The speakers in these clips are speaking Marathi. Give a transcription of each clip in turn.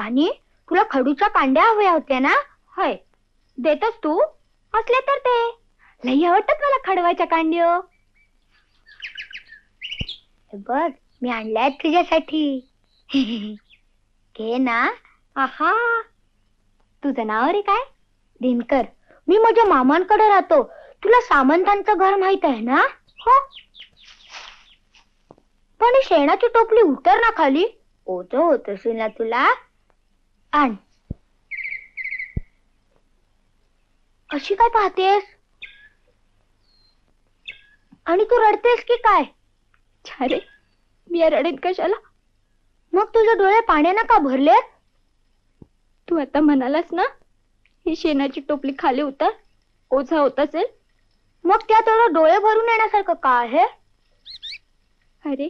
वाणी, तुला खडूच्या कांड्या हव्या होत्या ना? होय, देतस तू? असले तर ते लई आवडतात मला खडवाच्या कांड्या. बघ, मी आणल्यात तुझ्यासाठी. घे ना. आहा, तुझं नाव रे काय? दिनकर. मी माझ्या मामांकडे राहतो. तुला सामंतांचं घर माहित आहे ना? हो. पण ही शेणाची टोपली उतर ना खाली. ओझ होत असेल ना तुला. आण. अशी काय पाहतेस? आणि तू रडतेस की काय? अरे, मी रडेन कशाला? मग तुझे डोळे पाण्यानं का भरले? तू आता म्हणालास ना, ही शेणाची टोपली खाली उतर, ओझा होत असेल. मग त्यात एवढं डोळे भरून येण्यासारखं काय आहे? अरे,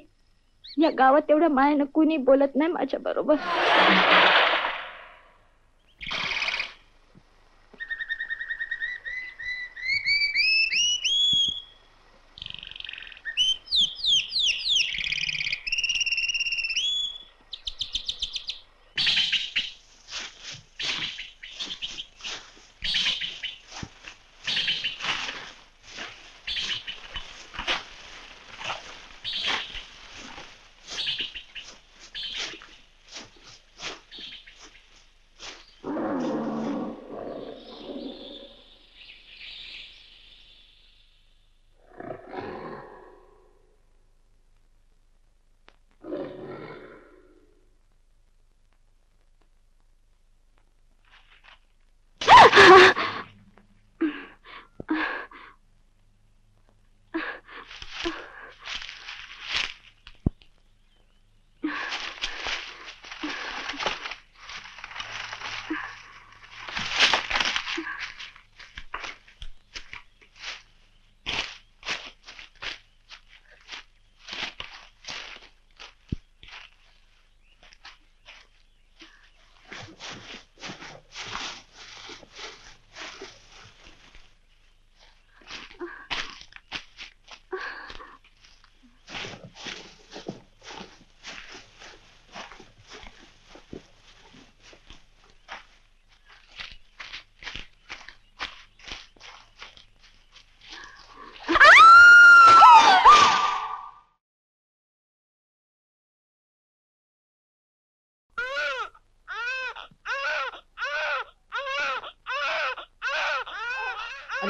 या गावात एवढ्या मायानं कुणी बोलत नाही माझ्या बरोबर.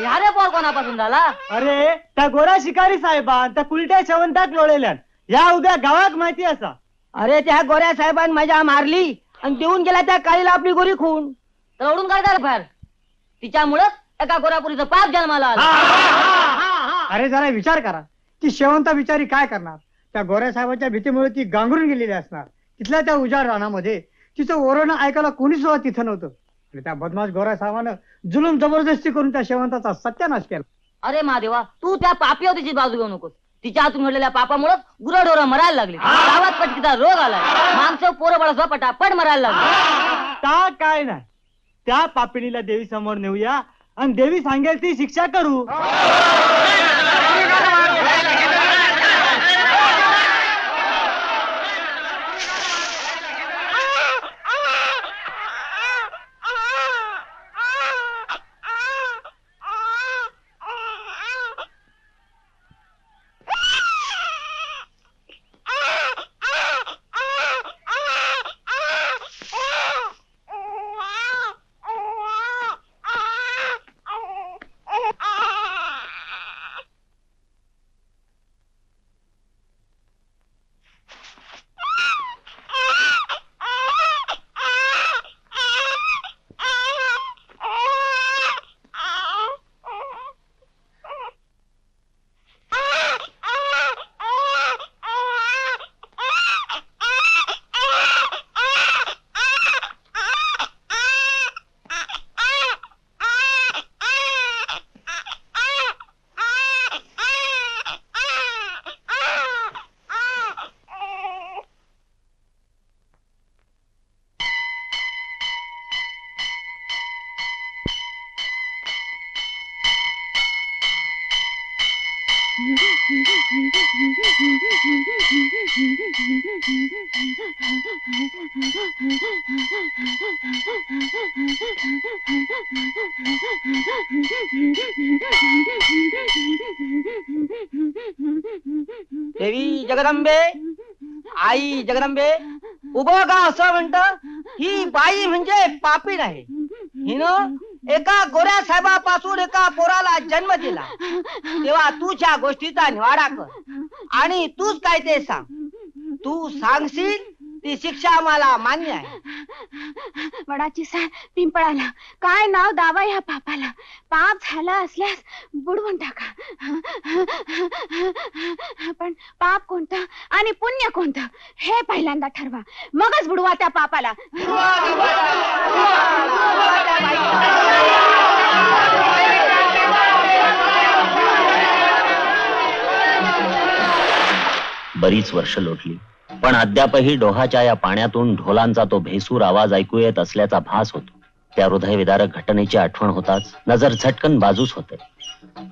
अरे पोर कोणापासून झाला? अरे त्या गोरा शिकारी साहेबान त्या कुलट्या शेवंताक लोळेल्यान या उद्या गावात माहिती असा. अरे त्या गोऱ्या साहेबांनी मजा मारली आणि देऊन गेला त्या काळीला आपली गोरी खून. तर ओढून काढणार फार. तिच्यामुळं एका गोरापुरीचं पाप जन्माला आलं. अरे जरा विचार करा, ती शेवंता बिचारी काय करणार? त्या गोऱ्या साहेबांच्या भीतीमुळे ती गांगरून गेलेली असणार. तिथल्या त्या उजाड रानामध्ये तिचं ओरडणं ऐकायला कोणी सुद्धा तिथं नव्हतं. आणि त्या बदमाश गोऱ्या साहेबानं जुलूम जबरदस्ती करून त्या शेवंताचा सत्यानाश केला. अरे महादेवा, तू त्या पापी तिची बाजू घेऊ नकोस. तिच्या हातून घडलेल्या पापामुळे गुरढोरं मरायला लागली. गावात पटकीचा रोग आला. माणसं पोरं बळसवा पटापट मरायला लागली. का काय नाही, त्या पापिणीला देवी समोर नेऊया आणि देवी सांगेल ती शिक्षा करू. जगदंबे, आई जगदंबे, उभं का असं म्हणत, ही बाई म्हणजे पापीण आहे. हिनं एका गोऱ्या साहेबापासून एका पोराला जन्म दिला. तेव्हा तूच्या गोष्टीचा निवाडा कर आणि तूच काय ते सांग. तू सांगशील ती शिक्षा मला मान्य आहे. वडाची साय पिंपळाला, काय नाव दावा या पापाला. पाप झाला असल्यास बुडवून टाका. पण पाप कोणतं आणि पुण्य कोणतं हे पहिल्यांदा ठरवा, मगच बुडवा त्या पापाला. बरीच वर्ष लोटली, पण अद्यापही डोहाच्या या पाण्यातून ढोलांचा तो भेसूर आवाज ऐकू येत असल्याचा भास होतो. त्या हृदयविदारक घटनेची आठवण होताच नजर झटकन बाजूस होते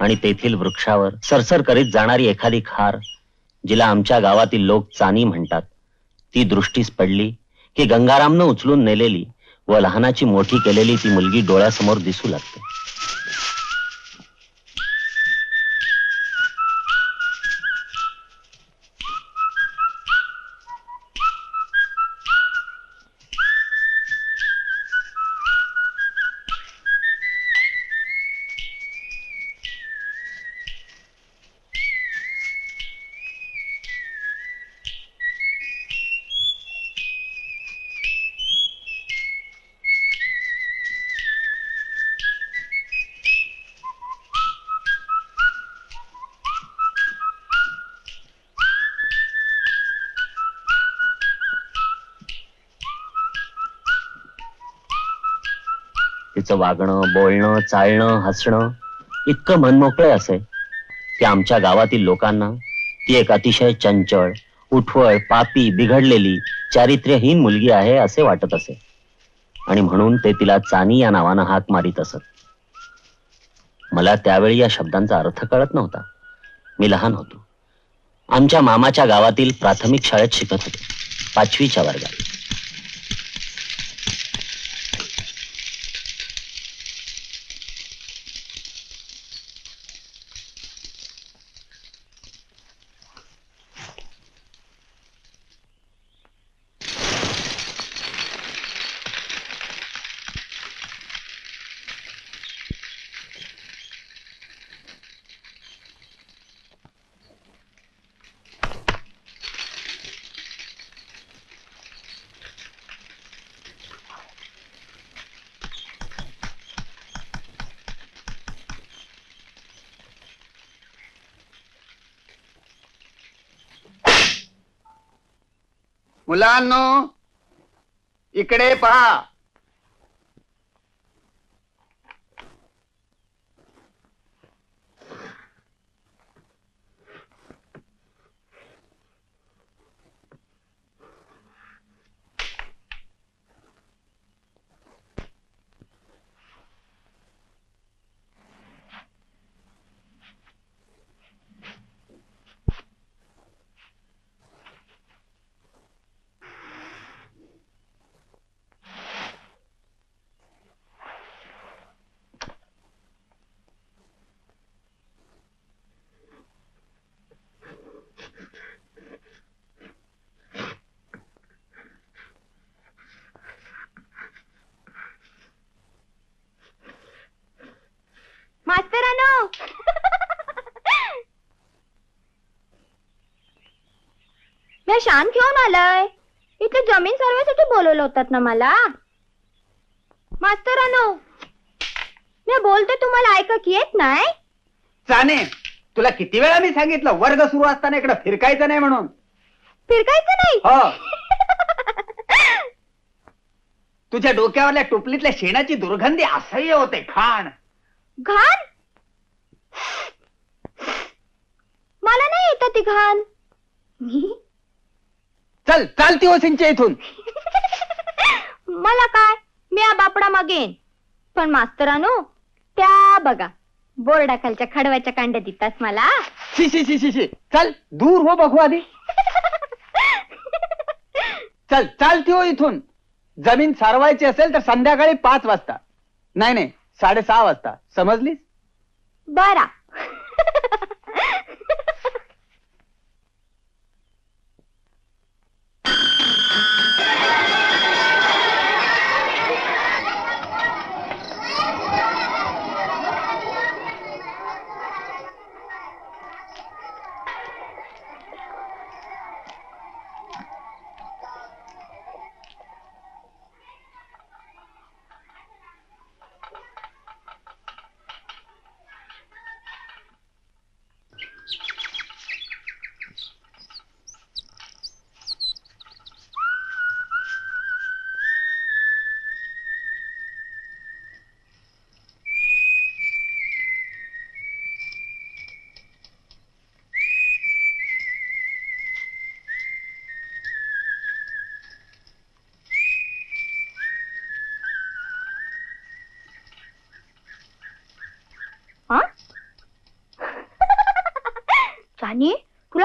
आणि तेथील वृक्षावर सरसर करीत जाणारी एखादी खार, जिला आमच्या गावातील लोक चानी म्हणतात, ती दृष्टीस पडली की गंगारामनं उचलून नेलेली व लहानाची मोठी केलेली ती मुलगी डोळ्यासमोर दिसू लागते. तिचं वागणं, बोलणं, चालणं, हसणं इतकं मनमोकळे असे की आमच्या गावातील लोकांना ती एक अतिशय चंचळ, उठवळ, पापी, बिघडलेली, चारित्र्यहीन मुलगी आहे असे वाटत असे आणि म्हणून ते तिला चानी या नावानं हाक मारित असत. मला त्यावेळी या शब्दांचा अर्थ कळत नव्हता. मी लहान होतो. आमच्या मामाच्या गावातील प्राथमिक शाळेत शिकत होतो, 5वीच्या वर्गात. मुलांनो, इकडे पहा. मास्तरानो, मी शान घेऊन आलाय. इथे जमीन सर्वेसाठी बोलवलं होतात ना मला. मास्तरानो, मी बोलते तुम्हाला ऐकक येत नाही. चाने, तुला किती वेळा मी सांगितलं वर्ग सुरू असताना इकडे फिरकायचं नाही म्हणून. फिरकायचं नाही? हो. तुझ्या डोक्यावरल्या टोपलीतल्या शेणाची दुर्गंधी असह्य होते. घाण घाण? मला नाही येत ती घाण. चल चालती हो सिंचे इथून. मला काय, मी या बापडा मागेन. पण मास्तरानो, त्या बघा बोर्डाखालच्या खडवाच्या कांड्या देतात मला. शी शी शी शी शी. चल दूर हो बघू आधी. चल चालती हो इथून. जमीन सारवायची असेल तर संध्याकाळी 5 वाजता. नाही 6:30 वाजता. समजलीस? बरा.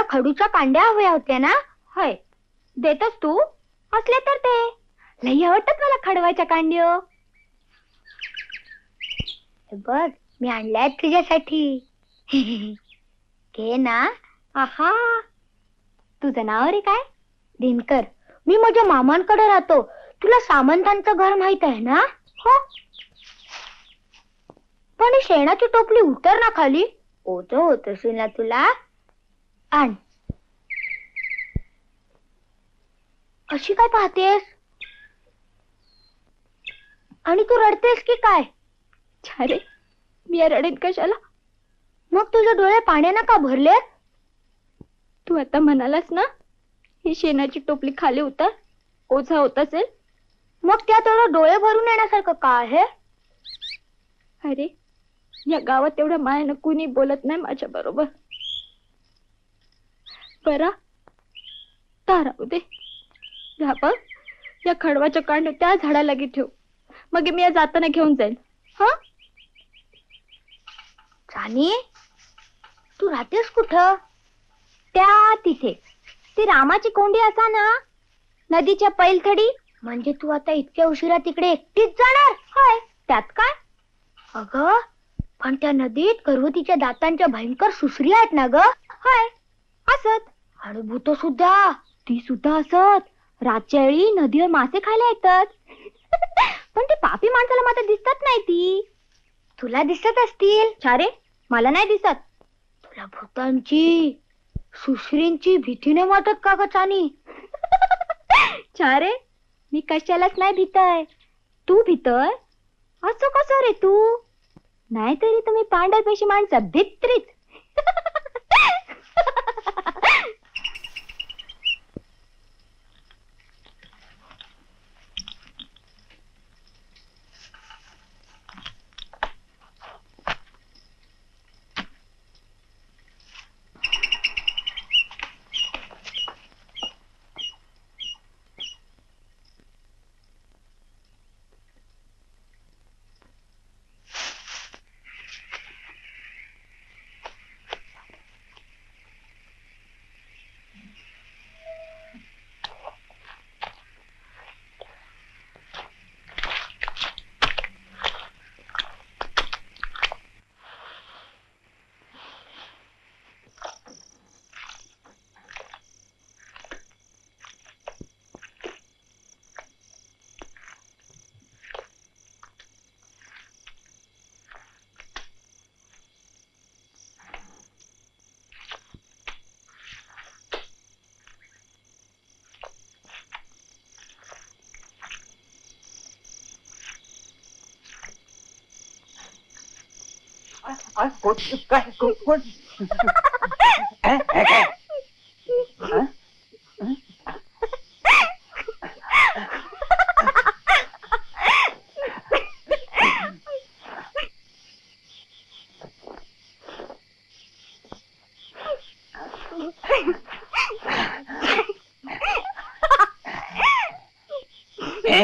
खडूच्या कांड्या हव्या होत्या ना? होय, देतस तू? असले तर ते लई आवडतात मला खडवाच्या कांड्या. बघ, मी आणल्यात तुझ्यासाठी. घे ना. आहा, तुझं नाव रे काय? दिनकर. मी माझ्या मामांकडे राहतो. तुला सामंतांचं घर माहित आहे ना? हो. पण ही शेणाची टोपली उतर ना खाली. ओझ होत असेल ना तुला. आण. अशी काय पाहतेस? आणि तू रडतेस की काय? अरे, मी रडेन कशाला? मग तुझे डोळे पाण्यानं का भरले? तू आता म्हणालास ना, ही शेणाची टोपली खाली उतर, ओझा होत असेल. मग त्यात एवढं डोळे भरून येण्यासारखं का आहे? अरे, या गावात एवढ्या मायानं कुणी बोलत नाही माझ्या बरोबर. बरा, राहू दे. ह्या बघ, या खडवाच्या कांड्या त्या झाडाला ठेव. मग मी या जाताना घेऊन जाईल. हा राणी, तू राहतेस कुठं? त्या तिथे ती रामाची कोंडी असा ना, नदीच्या पैलथडी. म्हणजे तू आता इतक्या उशिरा तिकडे एकटीच जाणार? होय. त्यात काय? अगं, पण त्या नदीत गर्भवतीच्या दातांच्या भयंकर सुसरी आहेत ना ग? होय, असत. आणि भूत सुद्धा, ती सुद्धा असत. रातच्या वेळी नदीवर मासे खायला येतात. पण ते पापी माणसाला मात्र दिसतात नाही. ती तुला दिसत असतील. छारे, मला नाही दिसत. तुला भूतांची, सुश्रींची भीती नाही वाटत का ग चानी? छारे, मी कशालाच नाही भीतय. तू भीतय? असं कसं रे तू? नाहीतरी तुम्ही पांढरपेशी माणसं भित्रीच.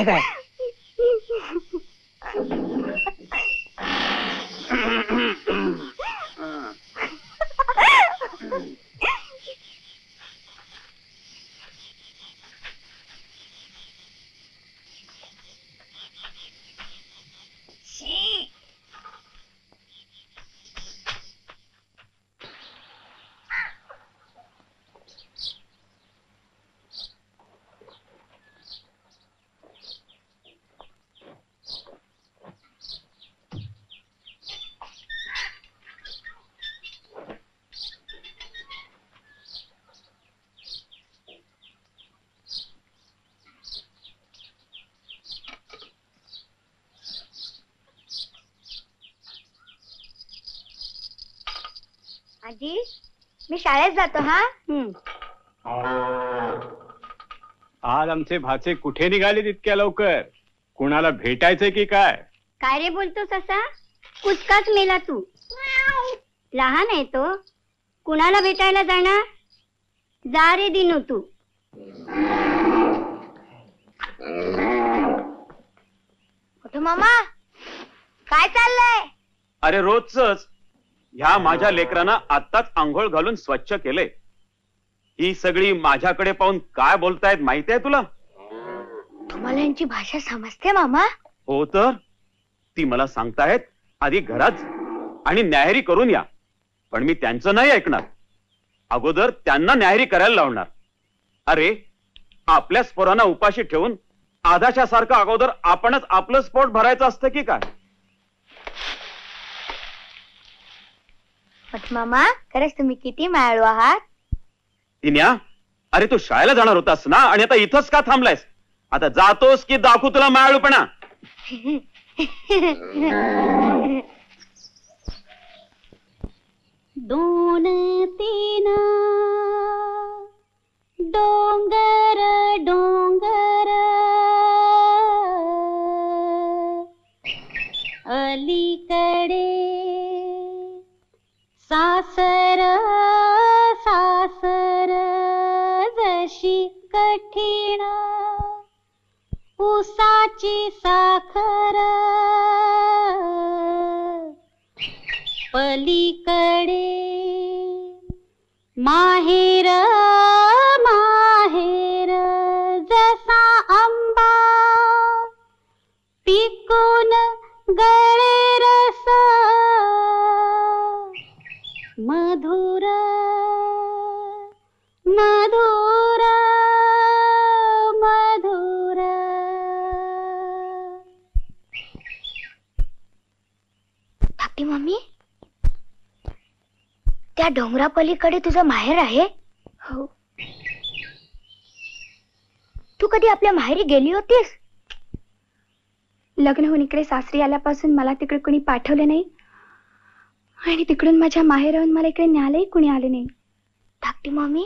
काय? आजी, मी शाळेत जातो. हा. आज आमचे भाचे कुठे निघाले तितक्या लवकर? कुणाला भेटायचंय की काय? काय रे बोलतोस असा? कुचकाच मेला तू. लहान आहे तो, कुणाला भेटायला जाणार? जा रे दिनू तू. मामा, काय चाललंय? अरे रोजच ह्या माझ्या लेकरांना आत्ताच आंघोळ घालून स्वच्छ केले. ही सगळी माझ्याकडे पाहून काय बोलतायत माहिती आहे तुला? तुम्हाला यांची भाषा समजते मामा? हो तर ती मला सांगतायत आधी घरात आणि न्याहारी करून या, पण मी त्यांचं नाही ऐकणार. अगोदर त्यांना न्याहारी करायला लावणार. अरे आपल्याच पोरांना उपाशी ठेवून आधाशा सारखं अगोदर आपणच आपलं पोट भरायचं असतं की काय? मामा खरंच तुम्ही किती मायाळू आहात. तिन्या, अरे तू शाळेला जाणार होतास ना आणि आता इथंच का थांबलायस? आता जातोस की दाखवू तुला मायाळूपणा? दोन तीन डोंगर डोंगर अलीकडे सासर सासर जशी कठीण उसाची साखर पलीकडे माहेर माहेर जसा आंबा पिकून गळे रस मधुर मधुर मधुर. धाकटी मम्मी, त्या डोंगरापलीकडे तुझं माहेर आहे? हो. तू कधी आपल्या माहेरी गेली होतीस? लग्न होऊन इकडे सासरी आल्यापासून मला तिकडे कोणी पाठवले नाही आणि तिकडून माझ्या माहेराहून मला इकडे न्यायलाही कुणी आले नाही. धाकटी मम्मी,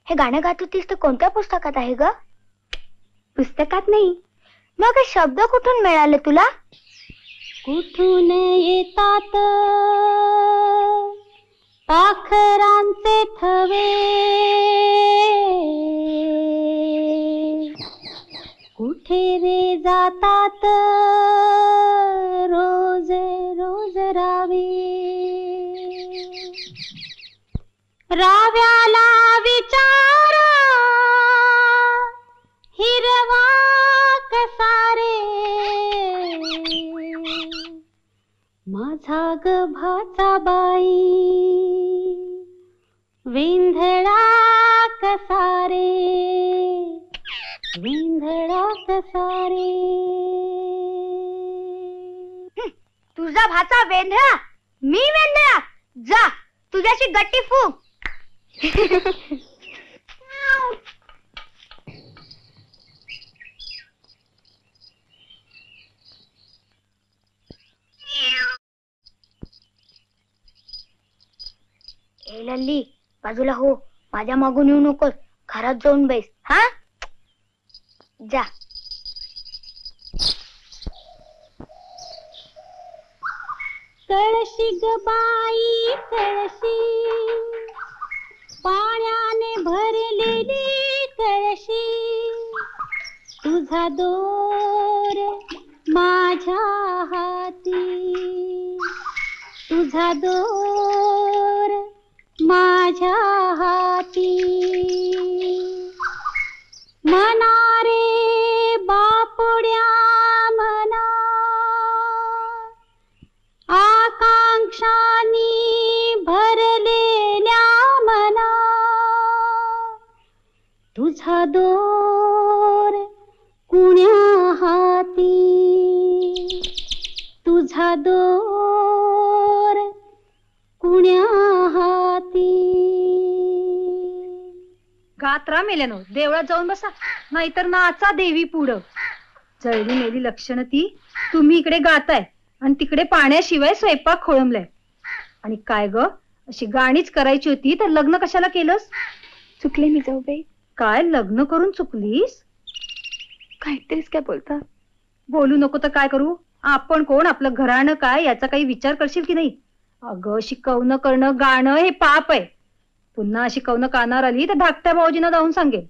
हे गाणं गात होतीस तर कोणत्या पुस्तकात आहे ग? पुस्तकात नाही. मग हे शब्द कुठून मिळाले तुला? कुठून येतात पाखरांचे थवे, कुठे रे जातात रोज रोज रावे, राव्याला विचार हिरवा कसारे, माझा ग भाचा बाई विंधळा कसारे, विंधळा कसारे. तुझा भाचा वेंधळा, मी वेंधळा. जा तुझ्याशी गट्टी फूक. ए लल्ली, बाजूला हो, माझ्या मागून येऊ नकोस. घरात जाऊन बैस. हा जा. कळशी ग बाई कळशी, पाण्याने भरलेली कळशी, तुझा दोर माझ्या हाती, तुझा दोर माझ्या हाती. मना रे बापुड्या मना, आकांक्षानी भरलेल्या मना, तुझा दोर कुण्या हाती, तुझा दोर कुण्या हाती. गात्रा मेल्यानो देवळात जाऊन बसा, नाहीतर नाचा देवी पुढं. जळली मेली लक्षण ती. तुम्ही इकडे गाताय आणि तिकडे पाण्याशिवाय स्वयंपाक खोळंबलाय. आणि काय ग, अशी गाणीच करायची होती तर लग्न कशाला केलंस? चुकले मी जाऊबाई. काय लग्न करून चुकलीस? काहीतरीच काय बोलता. बोलू नको तर काय करू? आपण कोण, आपलं घराणं काय याचा काही विचार करशील की नाही? अगं शिकवणं करणं गाणं हे पाप आहे. पुन्हा अशी कवनं कानावर आली तर धाकट्या भाऊजींना जाऊन सांगेल.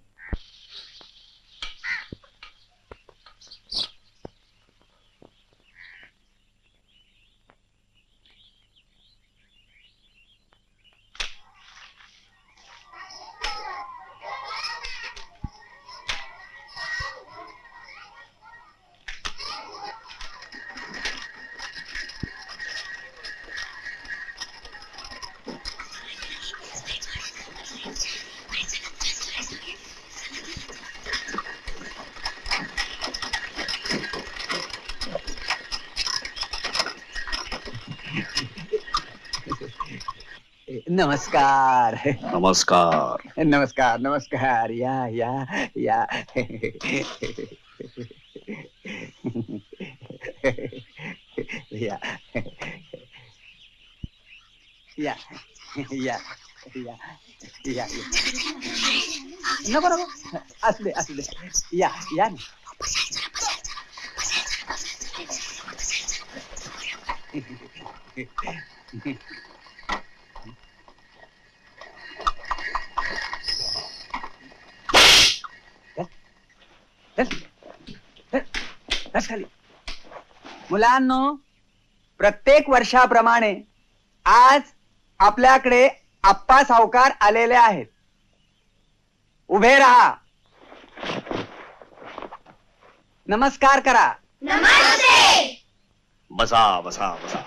नमस्कार नमस्कार. नमस्कार नमस्कार. या या या. या या या या या. नको नको, असू दे असू दे. या या ना. बस खाली. मुलांनो, प्रत्येक वर्षाप्रमाणे आज आपल्याकडे आप्पा सावकार आलेले आहेत. उभे राहा. नमस्कार करा. बसा बसा बसा.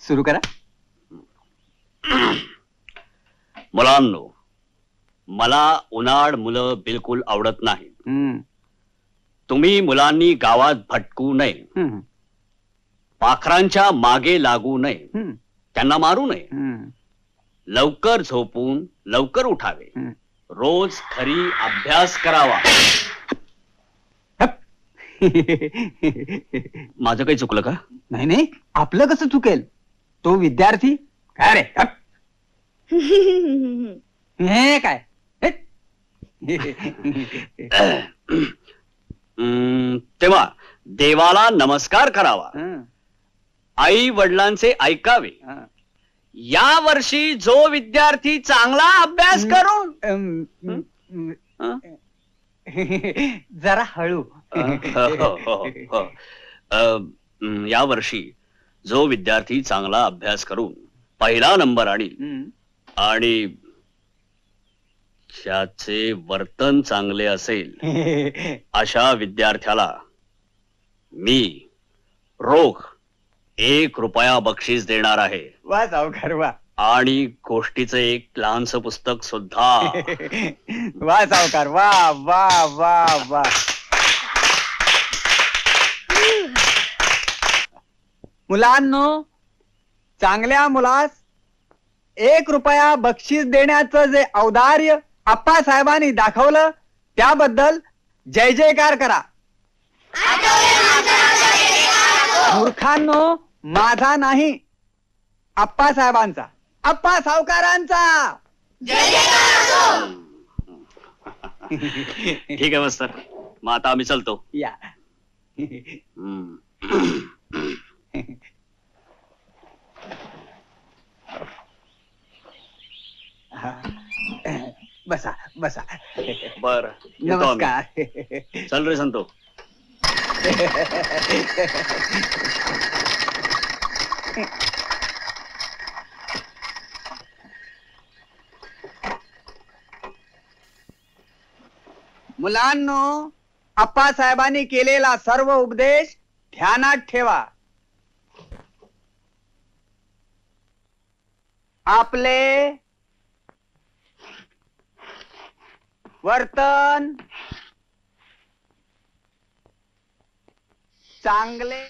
सुरू करा. मुलांनो, मला उन्हाळ मुलं बिलकुल आवडत नाही. तुम्ही मुलांनी गावात भटकू नये, पाखरांच्या मागे लागू नये, त्यांना मारू नये, लवकर झोपून लवकर उठावे, रोज खरी अभ्यास करावा. माझं काही चुकलं का? नाही नाही, आपलं कसं चुकेल? तो विद्यार्थी काय रे? हे काय? तेव्हा देवाला नमस्कार करावा, आई वडिलांचे ऐकावे. या वर्षी जो विद्यार्थी चांगला अभ्यास करून जरा हळू. या वर्षी जो विद्यार्थी चांगला अभ्यास करून पहिला नंबर आणील आणि त्याचे वर्तन चांगले असेल अशा विद्यार्थ्याला मी रोख 1 रुपया बक्षीस देणार आहे. वा सावकार वा. आणि गोष्टीचं एक लहानसं पुस्तक सुद्धा. वा सावकार वा वा वा वा. मुलांनो, चांगल्या मुलास 1 रुपया बक्षीस देण्याचं जे औदार्य आप्पासाहेबांनी दाखवलं त्याबद्दल जय जयकार करा. मूर्खांनो, माझा नाही, आप्पासाहेबांचा, आप्पा सावकारांचा. ठीक आहे मास्तर, मग आता आम्ही चलतो. या. बसा बसा. बर, नमस्कार. चल रे संतो. मुलांनो, आप्पासाहेबांनी केलेला सर्व उपदेश ध्यानात ठेवा. आपले वर्तन चांगले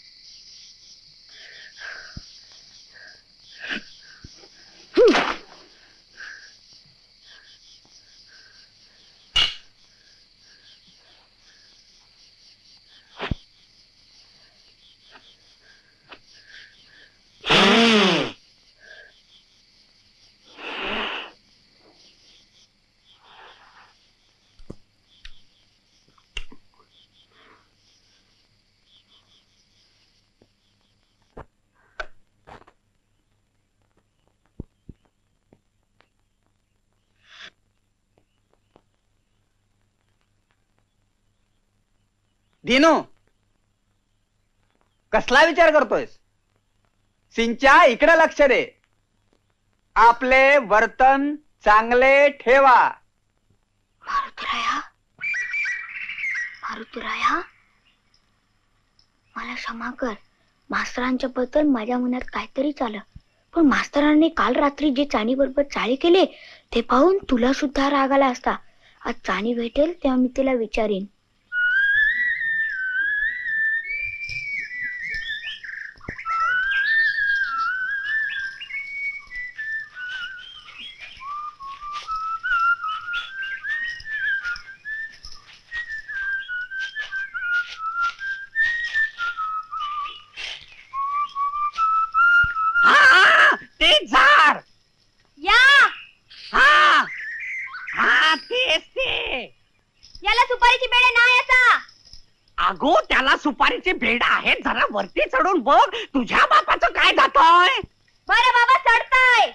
दिनू, कसला विचार करतोयस? सिंच्या इकडे लक्ष दे. आपले वर्तन चांगले ठेवा. मारुतीराया, मला क्षमा कर. मास्तरांच्या बद्दल माझ्या मनात काहीतरी आलं, पण मास्तरांनी काल रात्री जे चाणी बरोबर चाळी केले ते पाहून तुला सुद्धा राग आला असता. आज चाणी भेटेल तेव्हा मी तिला विचारीन. अगो त्याला सुपारीची भेड आहे, जरा वरती चढून बघ तुझ्या बापाचं काय जातोय. बरं बाबा चढताय.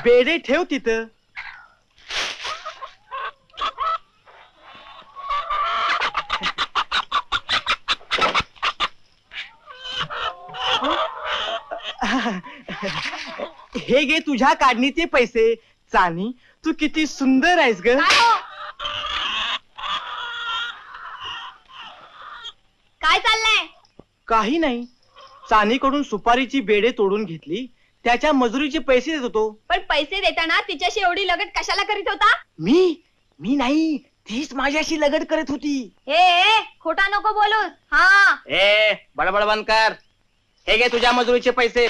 बेडे ठेव तिथं. हे घे तुझ्या काढणीचे पैसे. चानी तू किती सुंदर आहेस ग. काय चाललंय? काही नाही, चानीकडून सुपारीची बेडे तोडून घेतली, त्याच्या मजुरीचे पैसे देत होतो. पण पैसे देताना तिच्याशी एवढी लगट कशाला करीत होता? मी नाही, तीच माझ्याशी लगड करत होती. ए खोटा नको बोलूस. हा ए बडबड बंद कर. हे घे तुझ्या मजुरीचे पैसे.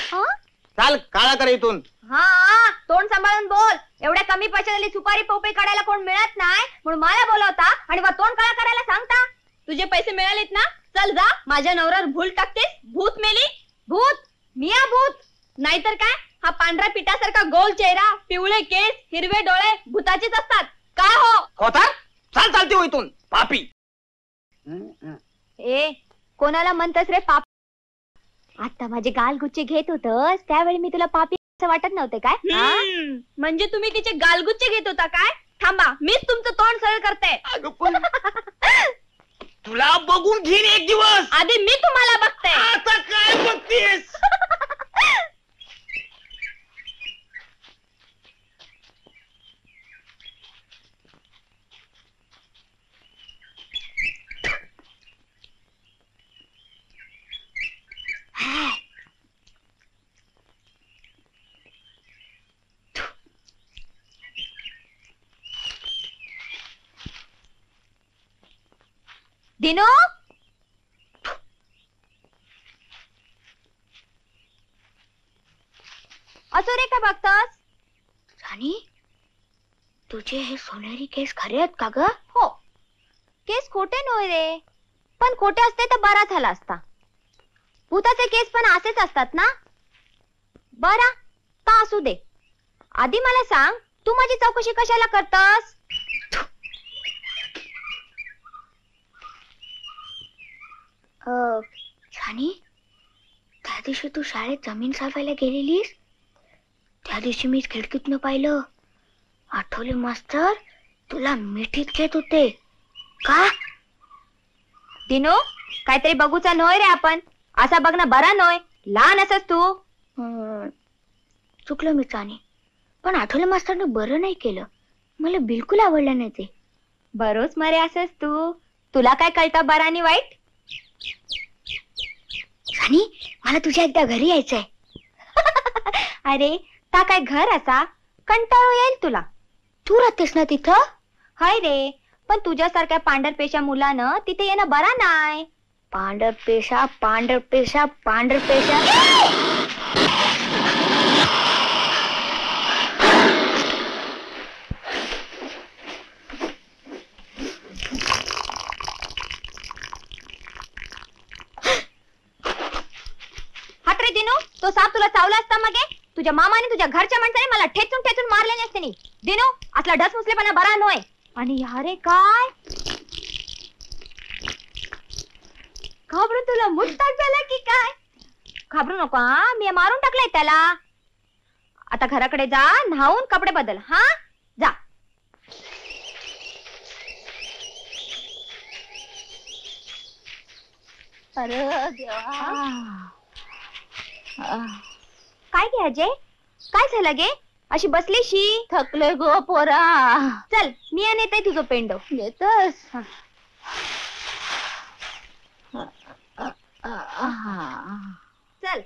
चाल काळा कर इथून. हा तोंड सांभाळून बोल. एवढ्या कमी पैशातली सुपारी पोपळी काढायला कोण मिळत नाही म्हणून मला बोलवता आणि तोंड काळा करायला सांगता. तुझे पैसे मिळालेत ना, चल जा. माझ्या नवऱ्यावर भूल टाकतेस. भूत मेली. भूत मिया भूत. नाहीतर काय, हा पांढऱ्या पिठासारखा गोल चेहरा, पिवळे केस, हिरवे डोळे भूताचेच असतात. काय हो होता. चाल चालते हो इथून पापी. ए कोणाला म्हणतस रे पाप? आता माझे गालगुच्चे घेत होतस त्यावेळी मी तुला पापी असं वाटत नव्हते काय? म्हणजे तुम्ही तिचे गालगुच्चे घेत होता काय? थांबा, मीच तुमचं तोंड सरळ करते. तुला बघून घेईन एक दिवस. आधी मी तुम्हाला बघते. आता काय बघतेस? दिनू असो रे, काय बघतस? राणी तुझे हे सोनेरी केस खरे आहेत का ग? हो, केस खोटे नव्हे रे, पण खोटे असते तर बरा झाला असता. भूताचे केस पण असेच असतात ना. बरा का असू दे, आधी मला सांग तू माझी चौकशी कशाला करतस? राणी त्या दिवशी तू शाळेत जमीन सारवायला गेलेलीस, त्या दिवशी मी खिडकीतनं पाहिलं. आठवले मास्तर तुला मिठीत घेत होते का? दिनू काहीतरी बघूचा नोय रे आपण. असा बघणं बरा नोय. लहान असस तू. चुकलं मी चानी, पण आठवले मास्तरने बरं नाही केलं. मला बिलकुल आवडलं नाही ते. बरोच मरे असस तू. तुला काय कळतं बरं आणि वाईट? राणी मला तुझ्या एकदा घरी यायचंय. अरे ता काय घर असा, कंटाळू येईल तुला. तू राहतेस ना तिथं? हाय रे, पण तुझ्यासारख्या पांढरपेशा मुलानं तिथे येणं बरा नाही. पांढरपेशा पांढरपेशा पांढरपेशा. तो साप तुला चावला असता मगे तुझ्या मामाने तुझ्या घरच्या माणसाने मला ठेचून ठेचून मारले नसते नी दिनू असला ढस मुसलेपणा बरा नव्हे आणि ह्यारे काय घाबरून तुला मुठताक झाला की काय घाबरू नको हा मी मारून टाकलाय त्याला आता घराकडे जा न्हावून कपडे बदल हा जा अरे देवा काय घे अजय काय झालं गे अशी बसलीशी थकले गो पोरा चल मी नेते तुझं पेंडो येतस चल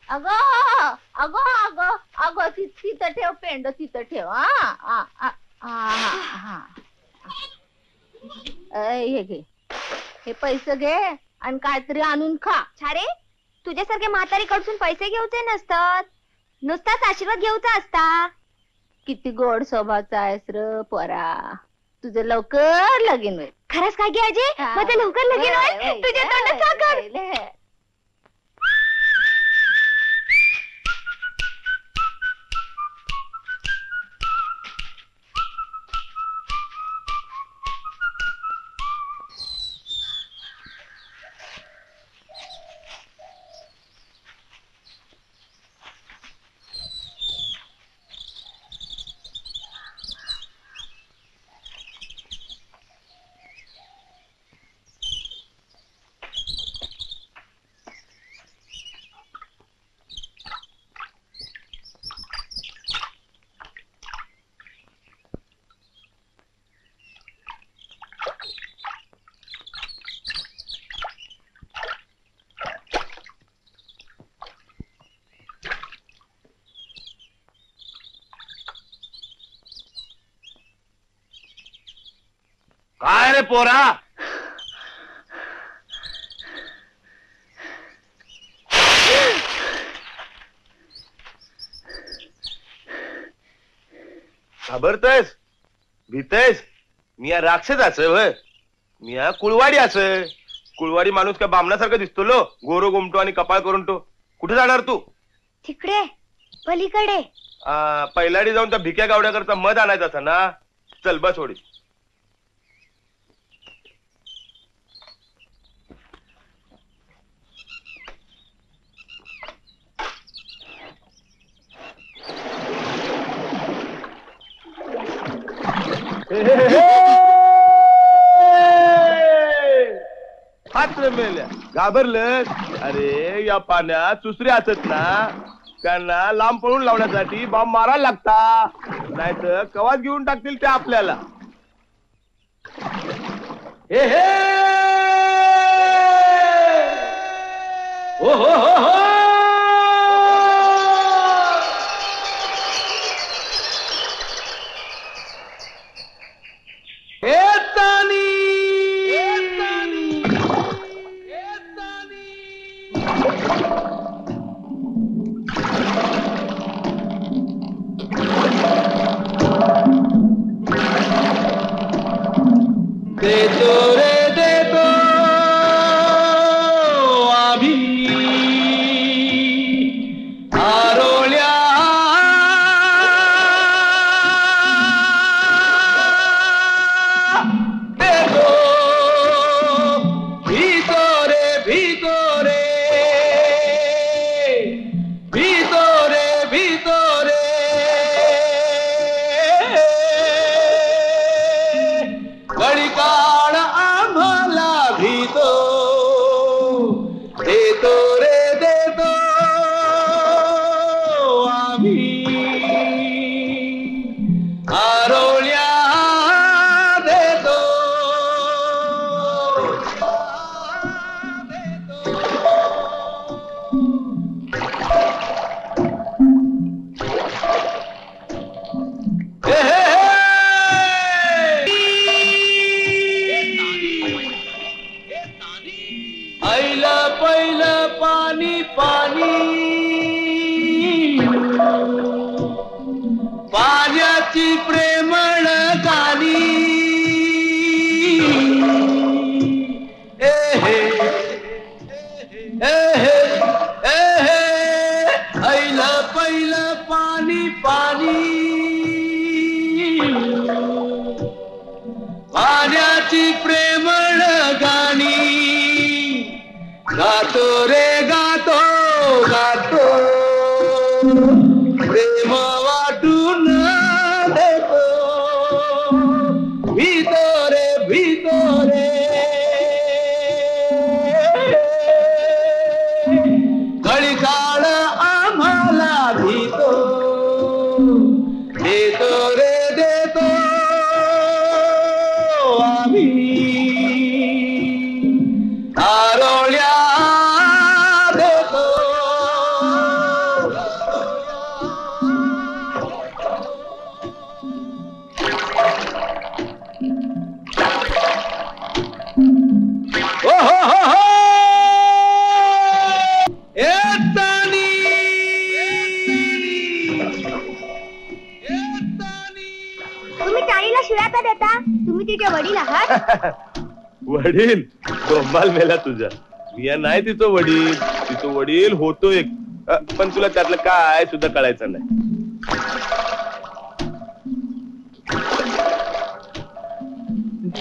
अगो अगो अगो अगो तिथं ठेव पेंड तिथं ठेव हे घे हे पैसे घे आणि काहीतरी आणून खा छारे तुझ्यासारखे म्हातारी कडसून पैसे घेऊचे नसतात नुसताच आशीर्वाद घेऊचा असता किती गोड स्वभावचा आहेस र पोरा तुझं लवकर लगीन होईल खरंच काय घे अजय माझं लवकर लगीन होय तुझ्या तोंडात साखर काय रे पोरा घाबरतयस भीतयस मी या राक्षसाचं होय मी या कुळवाडी असं कुळवाडी माणूस का बामणासारखं दिसतो लो गोरो गोमटो आणि कपाळ करून तो कुठे जाणार तू तिकडे पलीकडे पहिल्याडी जाऊन त्या भिक्या गावड्याकरता मध आणायचा असा ना चल बस थोडी हात्र मेल्या घाबरलं अरे या पाण्यात सुसरे असत ना त्यांना लांब पळून लावण्यासाठी बॉम्ब मारायला लागता नाहीतर कवाच घेऊन टाकतील ते आपल्याला हे हे हो हो हो हो देतो रे देतो आम्ही आरोळ्या देतो भीतो रे भीतो रे भीतो रे भीतो रे बळी काळ पाण्याची प्रेमळ गाणी गातो रे गातो गातो प्रेम वाटून देतो भीतो रे भीतो रे कळीकाळ आम्हाला भीतो देतो रे देतो आम्ही आरोळ्या देतो हो हो हो हो येतानी तुम्ही चाळीला शिव्या का देता? तुम्ही तिचे वडील आहात. वडील डोंबाल मेला तुझा. मी नाही तिचं वडील, तिचं वडील होतो एक, पण तुला त्यातलं काय सुद्धा कळायचं नाही.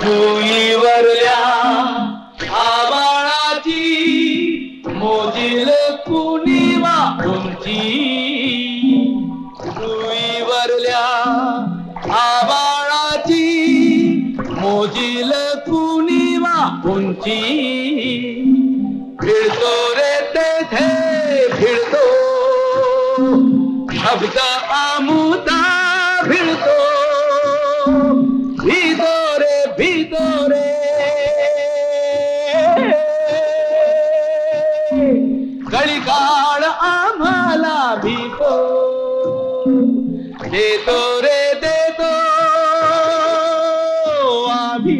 भुईवरल्या आबाळाची मोजील कुणी उंची, भुईवरल्या आबाळाची मोजील कुणी उंची, फिरतो रे तेथे फिरतो शब्द आमुता फिरतो भीतो रे भीतो रे कळीकाळ आम्हाला भीतो देतो रे देतो आम्ही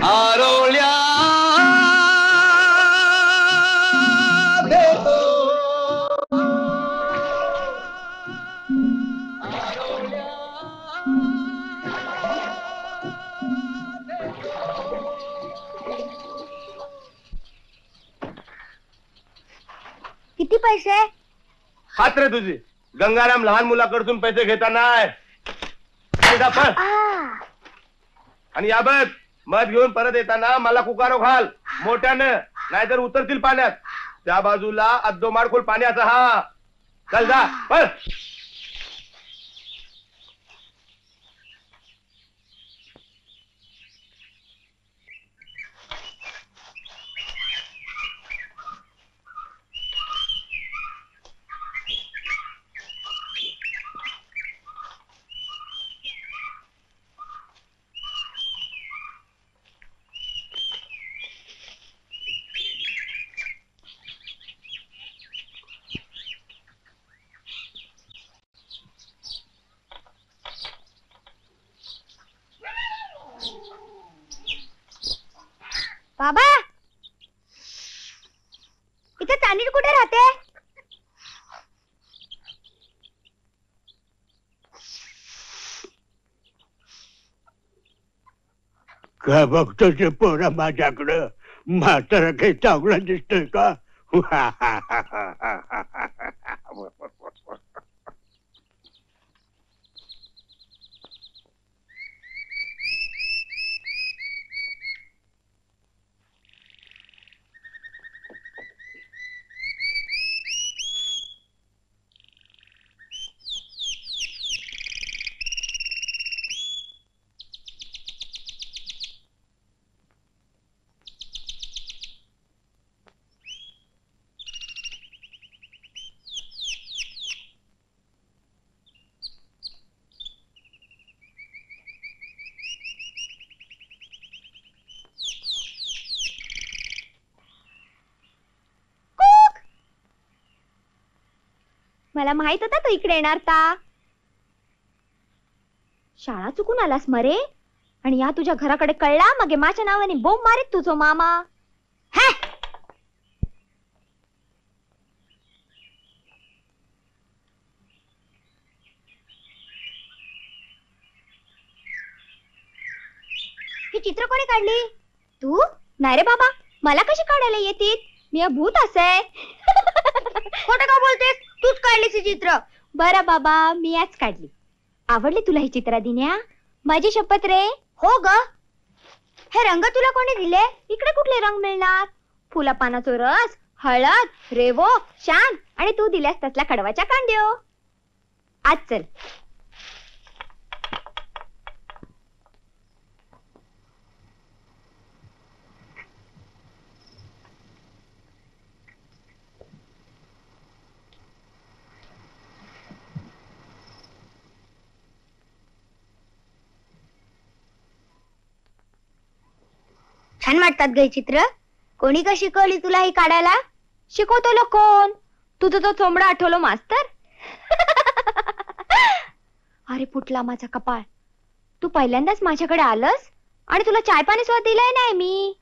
आरोळ्या देतो किती पैसे? हात रे तुझी. गंगाराम लहान मुलाकडून पैसे घेता नाही. आणि या बघ मध घेऊन परत येताना मला कुकारो घाल मोठ्यानं, नाहीतर उतरतील पाण्यात. त्या बाजूला अद्दोमाड खोल पाण्याचा. हा चल जा पळ. बाबा, इथे चांदील कुठे राहते? का बघतो ते पोरा माझ्याकडं? म्हातारा काही चांगला दिसतोय का? मला माहित होता तू इकडे येणार ता. शाळा चुकून आलास मरे, आणि या तुझ्या घराकडे कळला मगे माझ्या नावाने बोंब मारीत तुझो मामा. हे ही चित्र कोणी काढली? तू? नाही रे बाबा, मला कशी काढायला येतील? मी भूत असे. खोटं का बोलतेस? तूच काढलीस ही चित्र. बरं बाबा, मी आज काढली. आवडली तुला ही चित्र दिन्या? माझी शपथ रे. हो ग. हे रंग तुला कोणी दिले? इकडे कुठले रंग मिळणार? फुला पानाचा रस, हळद, रेवो, शान आणि तू दिल्यास तसल्या कडवाच्या कांड्यो. आज चल. छान वाटतात ग चित्र. कोणी का शिकवली तुला ही काढायला? शिकवतो कोण? तुझं तो चोंबडा आठवलो मास्तर. अरे फुटला माझा कपाळ. तू पहिल्यांदाच माझ्याकडे आलंस आणि तुला चाय पाणी सुद्धा दिलंय नाही.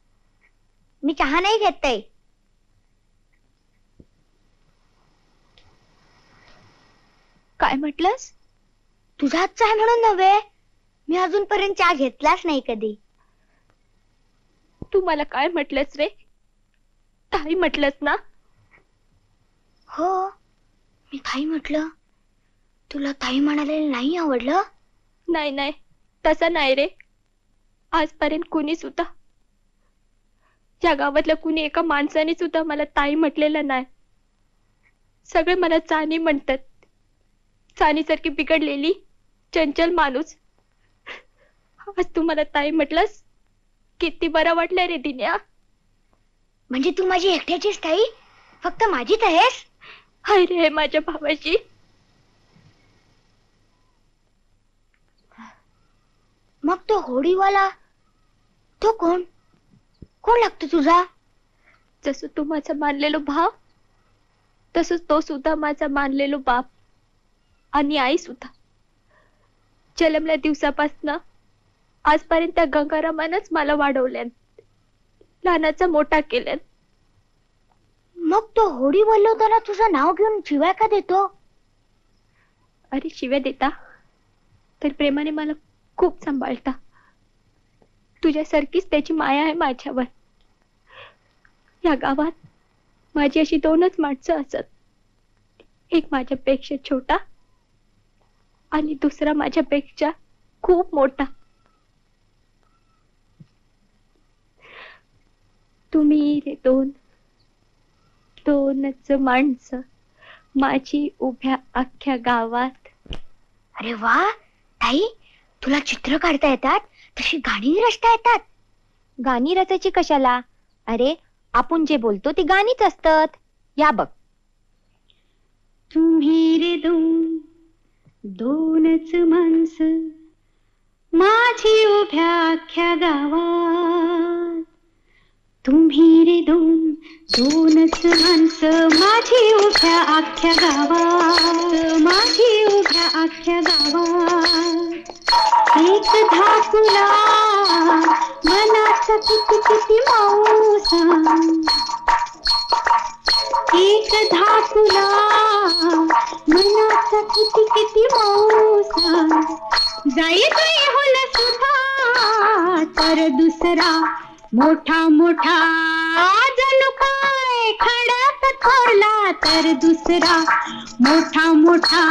मी चहा नाही घेतय. काय म्हटलंस? तुझा हातचा आहे म्हणून नव्हे. मी अजूनपर्यंत चहा घेतलाच नाही कधी. तू मला काय म्हटलंस रे? ताई म्हटलंस ना? हो, मी ताई म्हटलं. तुला ताई म्हणालेलं नाही आवडलं? नाही नाही, तसं नाही रे. आजपर्यंत कुणी सुद्धा, या गावातल्या कुणी एका माणसाने सुद्धा मला ताई म्हटलेलं नाही. सगळे मला चानी म्हणतात. चानीसारखी बिघडलेली चंचल माणूस. आज तू मला ताई म्हटलंस, किती बरं वाटलं रे दिन्या. म्हणजे तू माझी एकट्याचीच ताई? फक्त माझीच आहेस? हाय रे माझ्या भावाची. मग तो होडीवाला, तो कोण? कोण लागतो तुझा? जसं तू माझा मानलेलो भाव, तसंच तो सुद्धा माझा मानलेलो बाप आणि आई सुद्धा. जन्मल्या दिवसापासून आजपर्यंत त्या गंगारामानच मला वाढवल्यान, लहानाचा मोठा केल्यान. मग तो होडी वल्लवताना तुझं नाव घेऊन शिव्या का देतो? अरे शिव्या देता तर प्रेमाने मला खूप सांभाळता. तुझ्यासारखीच त्याची माया आहे माझ्यावर. या गावात माझी अशी दोनच माणसं असत. एक माझ्यापेक्षा छोटा आणि दुसरा माझ्यापेक्षा खूप मोठा. तुम्ही रे दोनच माणसं माझी उभ्या अख्ख्या गावात. अरे वा ताई, तुला चित्र काढता येतात, तशी गाणी रचता येतात. गाणी रचायची कशाला? अरे आपण जे बोलतो ती गाणीच असतात. या बघ. तुम्ही रे दोनच माणसं माझी उभ्या अख्ख्या गावात. तुम्ही रे दोनच माणसं माझी उभ्या अख्ख्या गावात. माझी उभ्या अख्ख्या गावात. एक धाकुला मनाचा किती किती माऊसा. एक धाकुला मनाचा किती किती माऊसा. जायचंय होला सुद्धा तर दुसरा मोठा मोठा. जणू काय खड्यात थोरला तर दुसरा मोठा मोठा.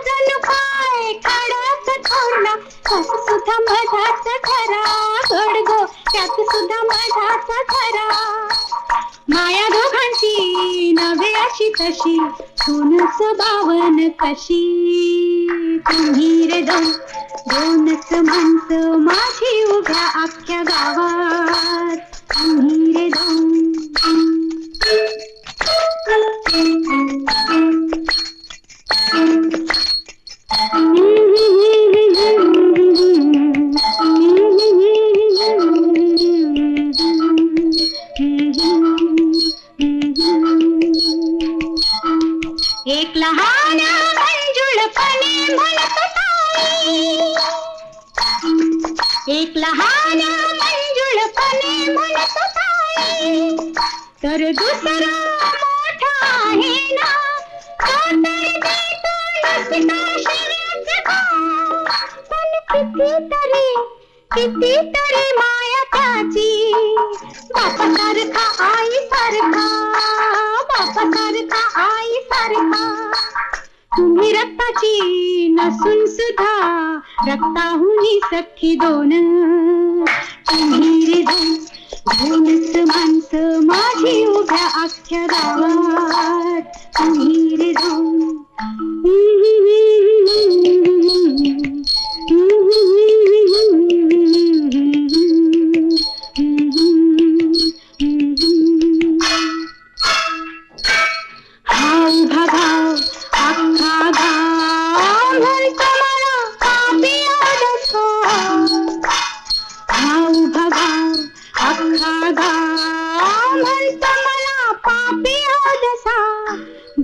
जणू काय खड्यात थोरला. त्यात सुद्धा मधाचा खरा गडगो, त्यात सुद्धा मधाचा खरा. माया दोघांची नव्हे अशी तशी, सोनच बावन कशी. तुम्ही रे दोनच माणसं माझी उभ्या अख्ख्या गावात. तुम्ही रे एक लहान मंजुळपणे म्हणत ताई. एक लहान मंजुळपणे म्हणत ताई. तर दुसरा मोठा आहे ना, तो तर देतो नुसता शिव्याच खा. पण कितीतरी माया त्याची. बापासारखा आई सारखा, बापासारखा आई सारखा. तुम्ही रक्ताची नसून सुद्धा रक्ताहुनी सख्खी दोन. तुम्ही रे दोनच माणसं माझी उभ्या अख्ख्या गावात. तुम्ही रे दोन.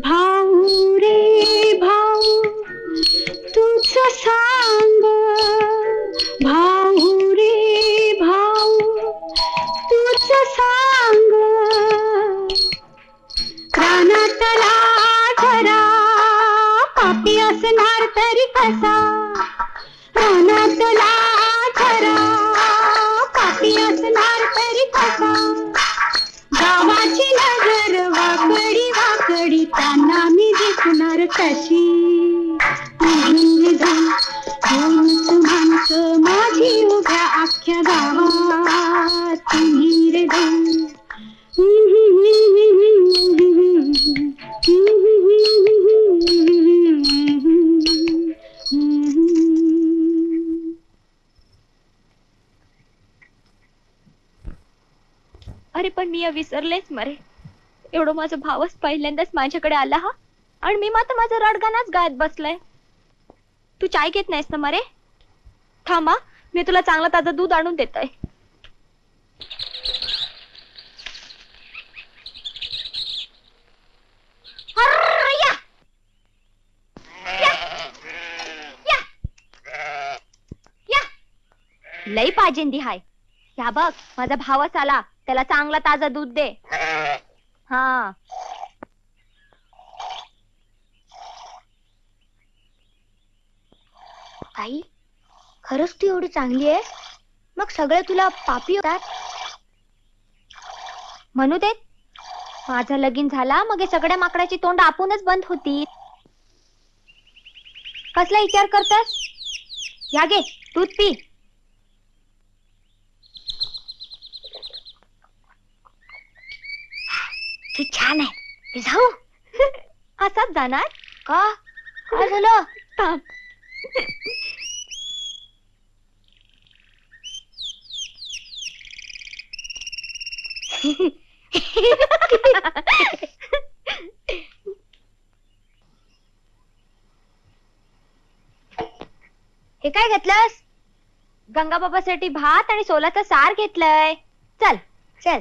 भाऊ रे भाऊ तूच सांग. भाऊ रे भाऊ तूच सांग. प्राणातला खरा पापी असणार तरी कसा. प्राणातला खरा पापी असणार तरी कसा. गावाची नजर वाकडी वाकडी त्यांना मी दिसणार कशी. दोनच माणसं माझी उभ्या अख्ख्या गावात. तुम्ही रे दोन. अरे पण मी विसरलेच मरे. एवढं माझा भावच पहिल्यांदाच माझ्याकडे आला हा, आणि मी मात्र माझा रडगाणाच गायत बसलाय. तू चाय घेत नाहीस ना मरे? थांबा, मी तुला चांगला ताजं दूध आणून देत आहे. लई पाजिंदी हाय. ह्या बघ, माझा भावच आला, त्याला चांगला ताजं दूध दे. हा आई, खरंच तू एवढी चांगली आहे? मग सगळे तुला पापी होतात? म्हणू देत, माझा लगीन झाला मग हे सगळ्या माकडाची तोंड आपूनच बंद होती. कसला विचार करतस? या घे, दूध पी. तू छान आहे. मी जाऊ? असाच जाणार का? काय झालं? थांब. हे काय घेतलंस? गंगाबाबासाठी भात आणि सोलाचं सार घेतलंय. चल चल.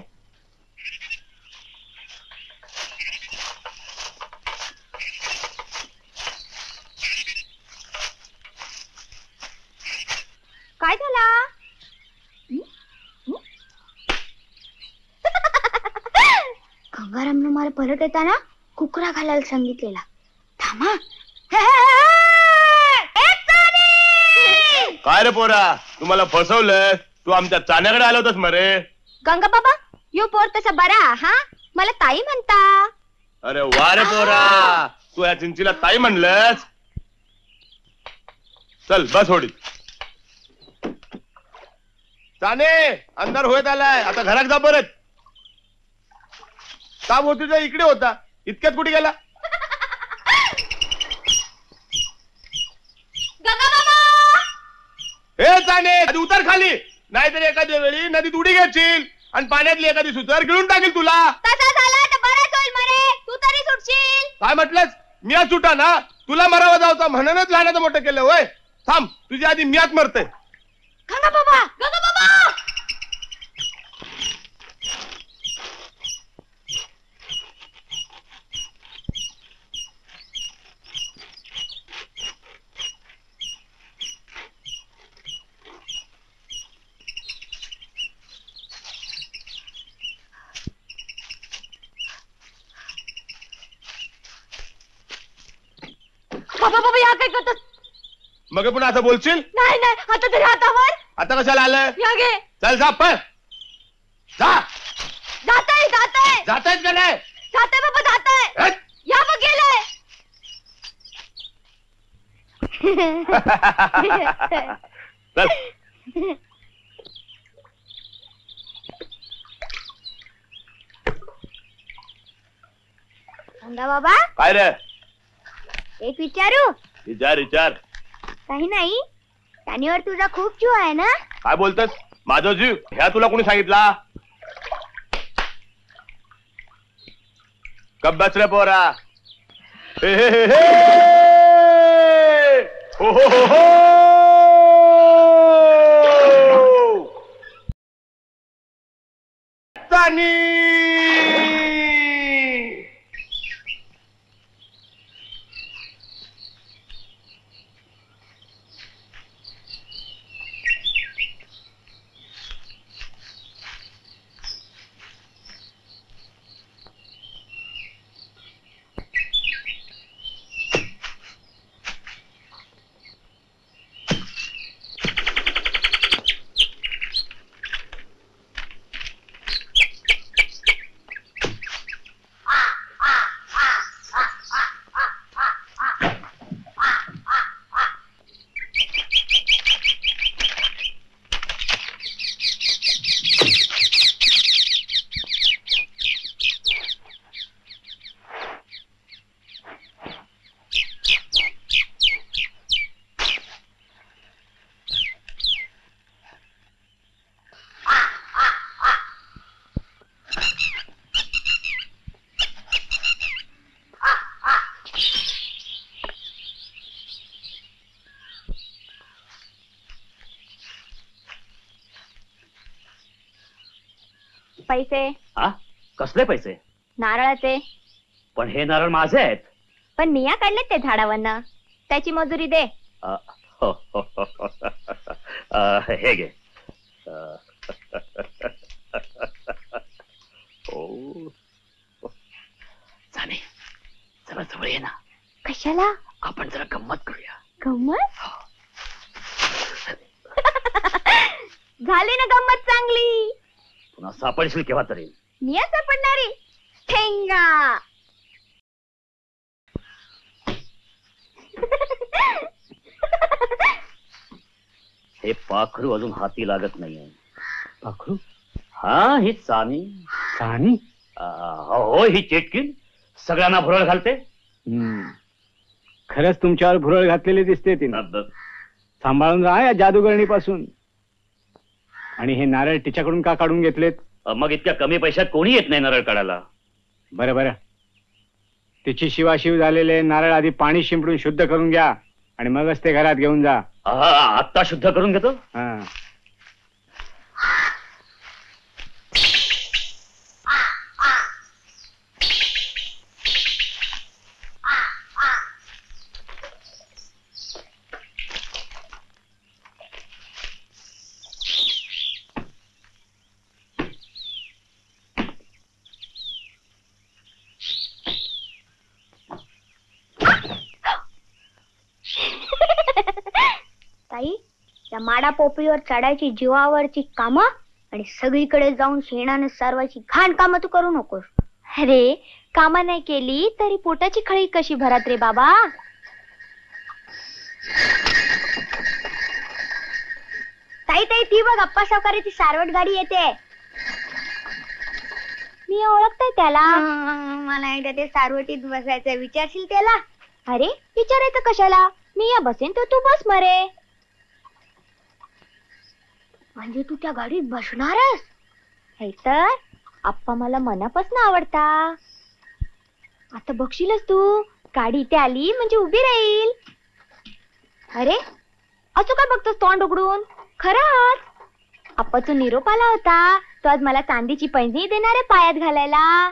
काय झाला? गंगारामने मला परत येताना कुकरा घालायला सांगितलेला. थांबा. काय रे पोरा, तुम्हाला फसवलं? तू आमच्या चाण्याकडे आला होतास मरे. गंगा बाबा, यो पोर तसा बरा हा, मला ताई म्हणता. अरे वा रे पोरा, तू या चिंचीला ताई म्हणलंस. चल बस होडी. चाने, अंधार होत आलाय, आता घरात जा परत. काम होती तुझ्या इकडे होता, इतक्यात कुठे गेला? हे चाने, उतर खाली, नाहीतरी एखाद्या वेळी नदीत उडी घ्यायची आणि पाण्यातली एखादी सुतर गिळून टाकेल तुला. तसा झाला तर बराच होईल मरे, तू तरी सुटशील. काय म्हटलंस? मी आज सुटा ना, तुला मरावा जावता म्हणूनच लहानाचं मोठं केलं होय. थांब, तुझ्या आधी मी आत मरते. गंगा बाबा, गंगा बाबा. बाबा बाबा, या काय करतोस? मग पुन्हा असं बोलशील? नाही नाही, आता तरी हातावर. आता कशाला आलं? या घे. चल जा पण. जा. जाताय जाताय जातायच का नाही? जाताय बाबा, जाताय. या बघ गेलाय. चल. अंगा बाबा काय रे? एक विचारू? विचार विचार. काही नाही, त्यानीवर तुझा खूप जीव आहे ना? काय बोलतस? माझा जीव ह्या तुला कोणी सांगितला? कब्बाच रे पोरा. हे हे हे हे. हो हो हो हो. तानी. पैसे? हा, कसले पैसे? नारळाचे. पण हे नारळ माझे आहेत. पण मिया काढले ते झाडावरनं, त्याची मजुरी दे. हे घे. जाणे, जरा जवळ ये ना. कशाला? आपण जरा गंमत करूया. गंमत? झाली ना गंमत चांगली. पुन्हा सापडशील केव्हा तरी. मिया सापडणारी ठेंगा. हे पाखरू अजून हाती लागत नाहीये. पाखरू? हा, ही चानी. चानी? हो, ही चेटकीन सगळ्यांना भुरळ घालते. खरंच तुमच्यावर भुरळ घातलेली दिसते तिने. सांभाळून राहा या जादूगरणीपासून. आणि हे नारळ तिच्याकडून का काढून घेतलेत? मग इतक्या कमी पैशात कोणी येत नाही नारळ काढायला. बरं बरं, तिची शिवाशिव झालेले नारळ आधी पाणी शिंपडून शुद्ध करून घ्या आणि मगच ते घरात घेऊन जा. आत्ता शुद्ध करून घेतो. हा. ताई, त्या माडा पोपळीवर चढायची जीवावरची कामं आणि सगळीकडे जाऊन शेणाने सारवायची घाण कामं तू करू नकोस. अरे, कामं नाही केली तरी पोटाची खळी कशी भरत रे बाबा. ताई ताई, ती बघ अप्पा सावकाराची सारवट गाडी येते. मी ओळखताय त्याला. मला एकदा ते सारवटीत बसायचं, विचारशील त्याला? अरे, विचारायचं कशाला, मी या बसेन तर तू बस मरे. म्हणजे तू त्या गाडीत बसणारच? हे तर आप्पा मला मनापासून आवडता. आता बघशीलच तू, गाडी इथे आली म्हणजे उभी राहील. अरे, असं काय बघतोस तोंड उघडून? खरंच आप्पाचा निरोप आला होता. तो आज मला चांदीची पैंजणी देणार आहे पायात घालायला.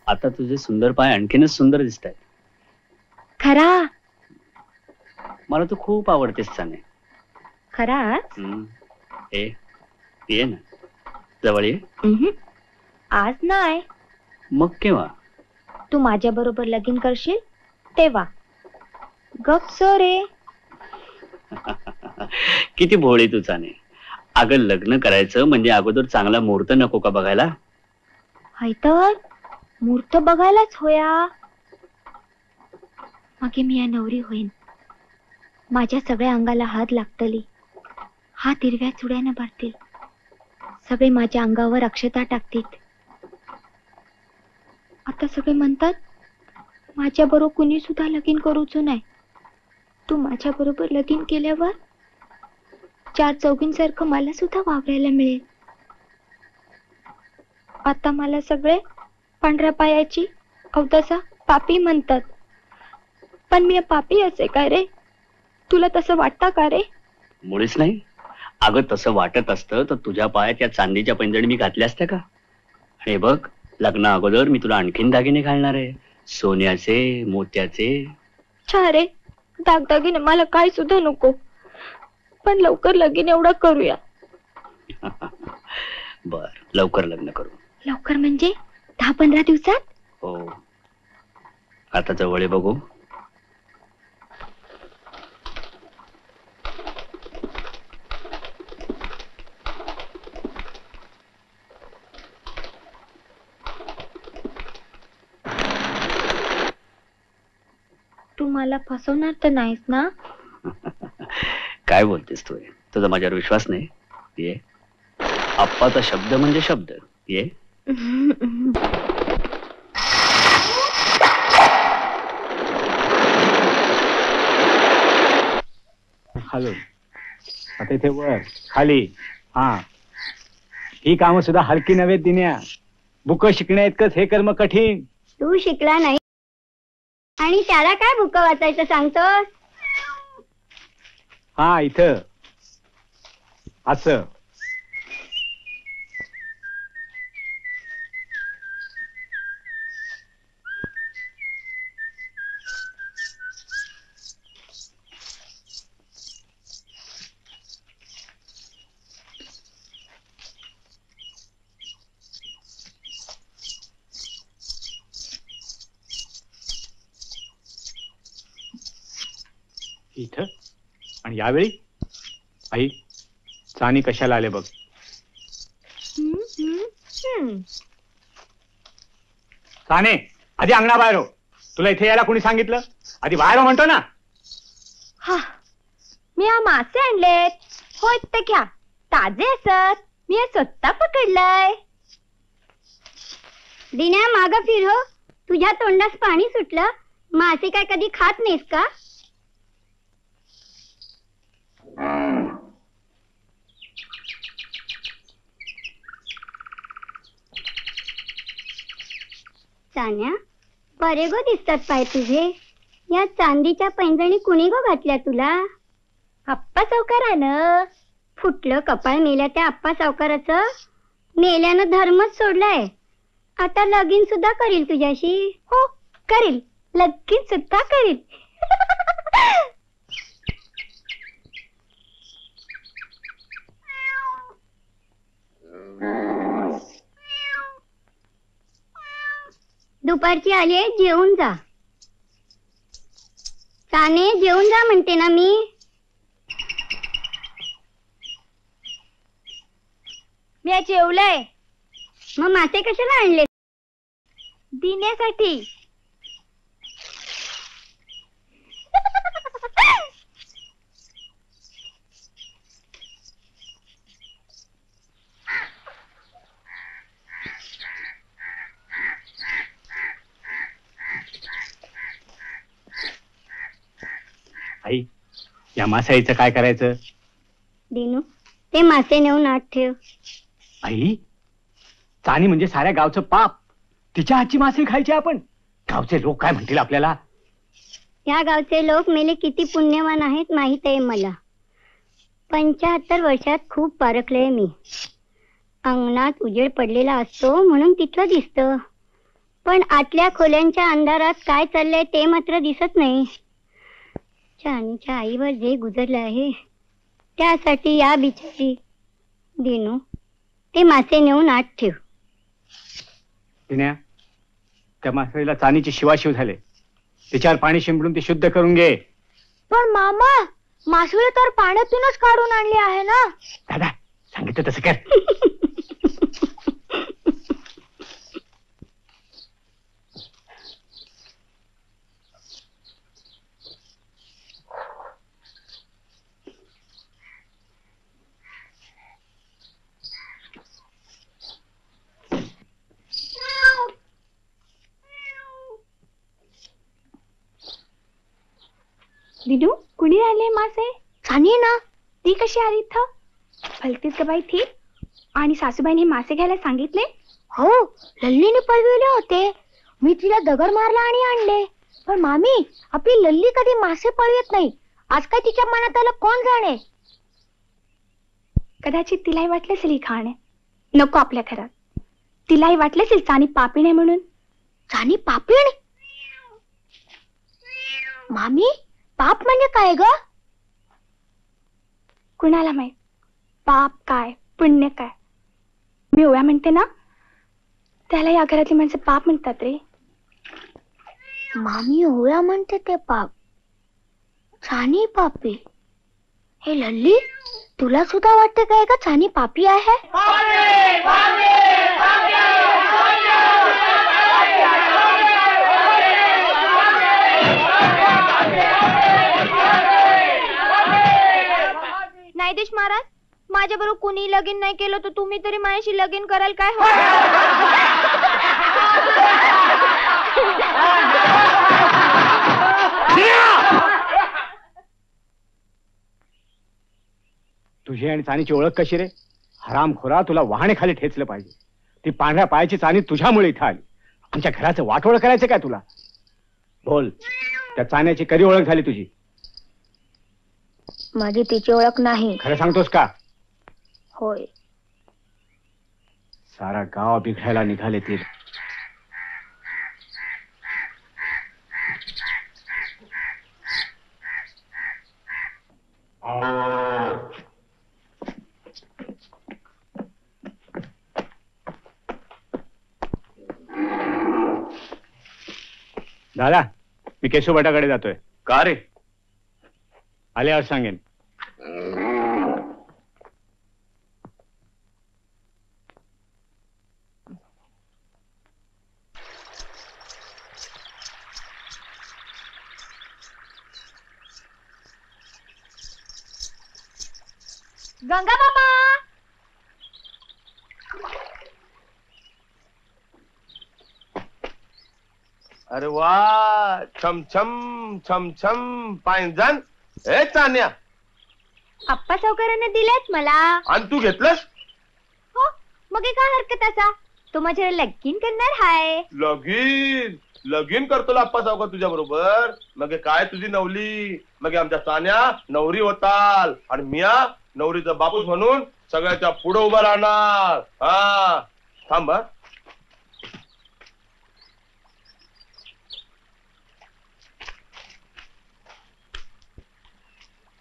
आता तुझे सुंदर पाय आणखीनच सुंदर दिसत आहेत. खरा मला तू खूप आवडतेस चाने. खरा ये ना जवळ ये. आज नाही. मग केव्हा? तू माझ्या बरोबर लगीन करशील तेव्हा. गप्प रे. किती भोळी तू चाने. अगं लग्न करायचं म्हणजे अगोदर चांगला मुहूर्त नको का बघायला? हाय तर मुहूर्त बघायलाच होया. मागे मी या नवरी होईन. माझ्या सगळ्या अंगाला हात लागतली. हात हिरव्या चुड्यानं भरतील. सगळे माझ्या अंगावर अक्षता टाकतील. आता सगळे म्हणतात माझ्या बरोबर कुणी सुद्धा लगीन करूच नाही. तू माझ्या बरोबर लगीन केल्यावर 4 चौघींसारखं मला सुद्धा वावरायला मिळेल. आता मला सगळे पांढऱ्या पायाची अवतसा पापी म्हणतात. पण मी पापी असे काय रे? तुला तसं वाटतं का रे? मुळीच नाही. अगं तसं वाटत असतं तर तुझ्या पायात या चांदीच्या पैंजणी मी घातल्या असत्या का? आणि बघ लग्ना अगोदर मी तुला आणखीन दागिने घालणार आहे. सोन्याचे, मोत्याचे. छा रे, दागदागिने मला काय सुद्धा नको. पण लवकर लगीन एवढं करूया. बर लवकर लग्न करू. लवकर म्हणजे 10-15 दिवसात? हो. आता जवळ बघू. तू मला फसवणार तर नाहीस ना? काय बोलतेस तू? तुझा माझ्यावर विश्वास नाही? ये. आप्पाचा शब्द म्हणजे शब्द. ये. खालून आता इथे वर खाली. हा ही कामं सुद्धा हलकी नव्हे दिन्या. बुक शिकण्या इतकंच हे कर्म कठीण. तू शिकला नाही आणि त्याला काय बुक वाचायचं सांगतोस? हा इथं असं. इथं आणि यावेळी आई चानी कशाला आले बघ. चाने आधी अंगणा बाहेर हो. तुला इथे यायला कोणी सांगितलं? आधी बाहेर हो म्हणतो ना. हा मी हा मासे आणलेत. होय ते घ्या. ताजे असत. मी हे स्वतः पकडलंय. दिन्या माग फिर हो. तुझ्या तोंडास पाणी सुटलं. मासे काय कधी खात नाहीस का? चान्या बरे गो दिसतात पाय तुझे. या चांदीच्या पैंजणी कुणी गो घातल्या तुला? आप्पा सावकारानं. फुटलं कपाळ मेल्या त्या आप्पा सावकाराचं. मेल्यानं धर्मच सोडलाय. आता लगीन सुद्धा करील तुझ्याशी. हो करील. लगीन सुद्धा करील. दुपारची आली आहे. जेवून जा. चाने जेवून जा म्हणते ना मी. मी जेवलंय. मग मासे कशाला आणले? दिन्यासाठी. आई या मासाईचं काय करायचं? दिनू ते मासे नेऊन आत ठेव. आई चानी म्हणजे साऱ्या गावचं पाप. तिच्या हातची मासे खायची आपण. गावचे लोक काय म्हणतील आपल्याला? या गावचे लोक मेले किती पुण्यवान आहेत माहित आहे मला. 75 वर्षात खूप पारखले मी. अंगणात उजेड पडलेला असतो म्हणून तिथलं दिसतं. पण आतल्या खोल्यांच्या अंधारात काय चाललंय ते मात्र दिसत नाही. चानीच्या आईवर जे गुजरलं आहे त्यासाठी या बिचारी दिनू ते मासे नेऊन आत ठेव. दिन्या, त्या मासळीला चानीची शिवाशिव झाले. तिच्यावर पाणी शिंपडून ती शुद्ध करून घे. पण मामा, मासळी तर पाण्यातूनच काढून आणली आहे ना. दादा सांगितलं तसं कर. दिनू, कुणी आले मासे? छानी ना. ती कशी आली इथं? भलतीच का बाई थी? आणि सासूबाईने मासे घ्यायला सांगितले? हो, लल्लीने पळविले होते. मी तिला दगड मारला आणि आणले. पण मामी, आपली लल्ली कधी मासे पळवत नाही. आज काय तिच्या मनात आलं कोण जाणे. कदाचित तिलाही वाटले असेल ही खाणे नको आपल्या घरात. तिलाही वाटले असेल चानी पापिणे म्हणून. चानी पापिण? मामी, पाप म्हणजे काय ग? कुणाला माहित पाप काय पुण्य काय. मी ओव्या म्हणते ना, त्याला या घरातली माणसं पाप म्हणतात रे. मामी ओव्या म्हणते ते पाप. छानी पापी. हे लल्ली, तुला सुद्धा वाटते काय का छानी पापी आहे? नाही देश महाराज, माझ्या बरोबर कुणी लगीन नाही केलं तर तुम्ही तरी माझ्याशी लगीन कराल काय? हो तुझी आणि चानीची ओळख कशी रे? हरामखोरा, तुला वाहने खाली ठेचलं पाहिजे. ती पांढऱ्या पायाची चानी तुझ्यामुळे इथं आली. आमच्या घराचं वाटोळ करायचं काय तुला? बोल, त्या चाण्याची कधी ओळख झाली तुझी? माझी तिची ओळख नाही. खरं सांगतोस का? होय. सारा गाव बिघडायला निघाले ते. दादा, मी केशवभटाकडे जातोय. का रे? आल्यावर सांगेन. गंगा बाबा, अरे वा, छमछम छमछम पायंजण. ए चान्या, आप्पा सावकारांना दिलेत मला. आणि तू घेतलंस? हो, मग हे काय हरकत असा? तो माझ्यावर लगीन करणार हाय. लगीन? लगीन करतो आप्पा सावकार तुझ्या बरोबर? मग काय तुझी नवली? मग आमच्या चान्या नवरी होताल आणि मिया नवरीचा बापूस म्हणून सगळ्याच्या पुढे उभा राहणार. हा, थांब.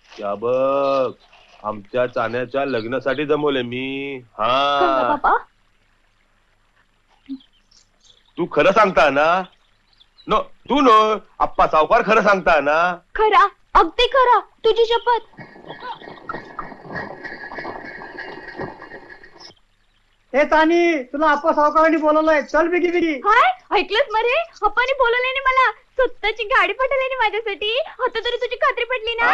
या बघ, आमच्या चाण्याच्या लग्नासाठी जमवले मी. हा, बाबा, तू खरं सांगता ना? नो, तू नो आप्पा सावकार खरं सांगता ना? खरा, अगदी खरा, तुझी शपथ. ए तानी, तुला आप्पा सावकारांनी बोलवलंय. चल बिगी बिगी. हाय, ऐकलंस मरे? अप्पानी बोलवल्याने मला स्वतःची गाडी पाठवली माझ्यासाठी. आता तरी तुझी खात्री पडली ना?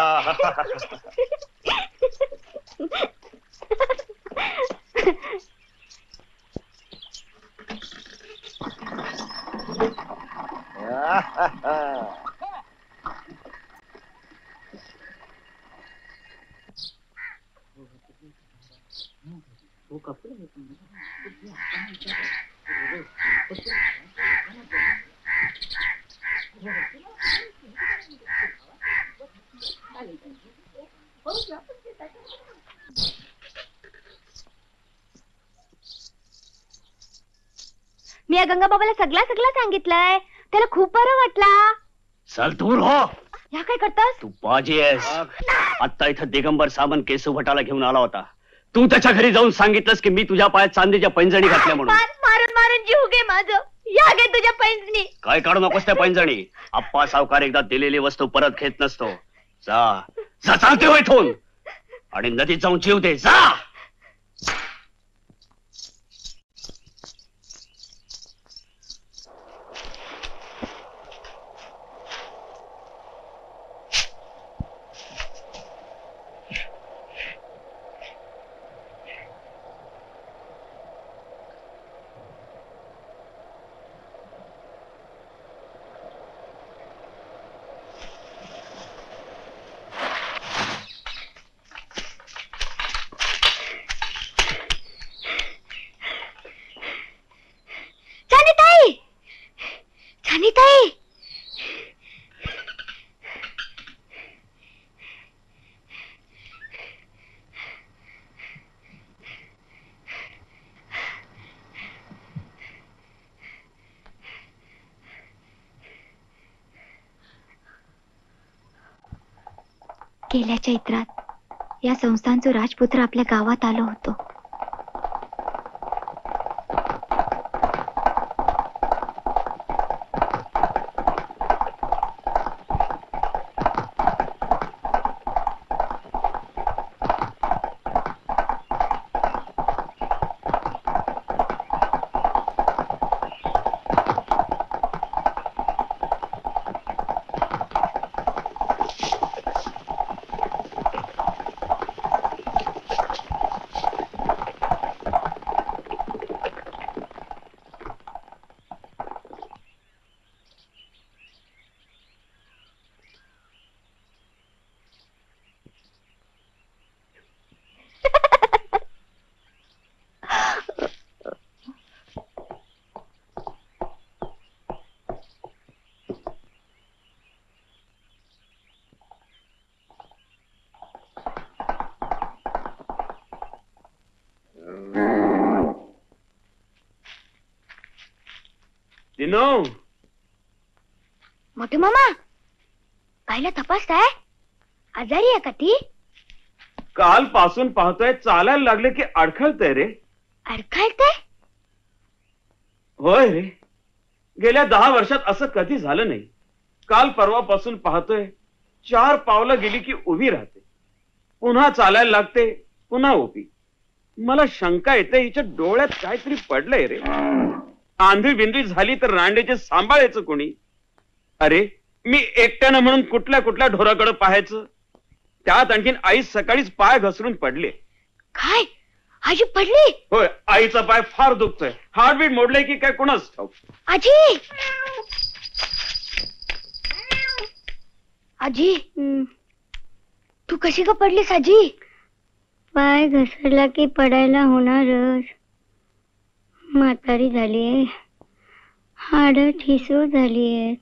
मी या गंगाबाबाला सगळं सांगितलंय. त्याला खूप बरं वाटला. चल दूर हो. या काय करतास तू बाजी आहेस. आता इथं दिगंबर सामंत केसू भटाला घेऊन आला होता. तू त्याच्या घरी जाऊन सांगितलंस की मी तुझ्या पायात चांदीच्या पैंजणी घातल्या म्हणून. मारून जीव घे माझं. या घे तुझ्या पैंजणी. काय काढू नकोस त्या पैंजणी. आप्पा सावकार एकदा दिलेली वस्तू परत घेत नसतो. जा जा चालते हो इथून आणि नदीत जाऊन जीव दे. जा. ताई गेल्या चैत्रात या संस्थांचं राजपुत्र आपल्या गावात आलो होतो. मोठे मामा कायला तपासताय? आजारी आहे का ती? कालपासून पाहतोय चालायला लागले की अडखळतय रे. अडखळतय? होय रे. गेल्या 10 वर्षात असं कधी झालं नाही. काल परवापासून पाहतोय 4 पावलं गेली की उभी राहते, पुन्हा चालायला लागते, पुन्हा उभी. मला शंका येते हिच्या डोळ्यात काहीतरी पडलंय रे. आंधी बिंदी झाली तर रांडेचे सांभाळायचं कोणी? अरे मी एकट्यानं म्हणून कुठल्या कुठल्या ढोराकडे पाहायचं? त्यात आणखीन आई सकाळीच पाय घसरून पडले. काय आजी पडली? होय, आईचा पाय फार दुखतोय. हार्टबीट मोडलंय की काय कोणाच ठाऊक. आजी आजी तू कशी का पडलीस आजी? पाय घसरला की पडायला होणारच. म्हातारी झालीये, हाड ठिसूळ झालीये,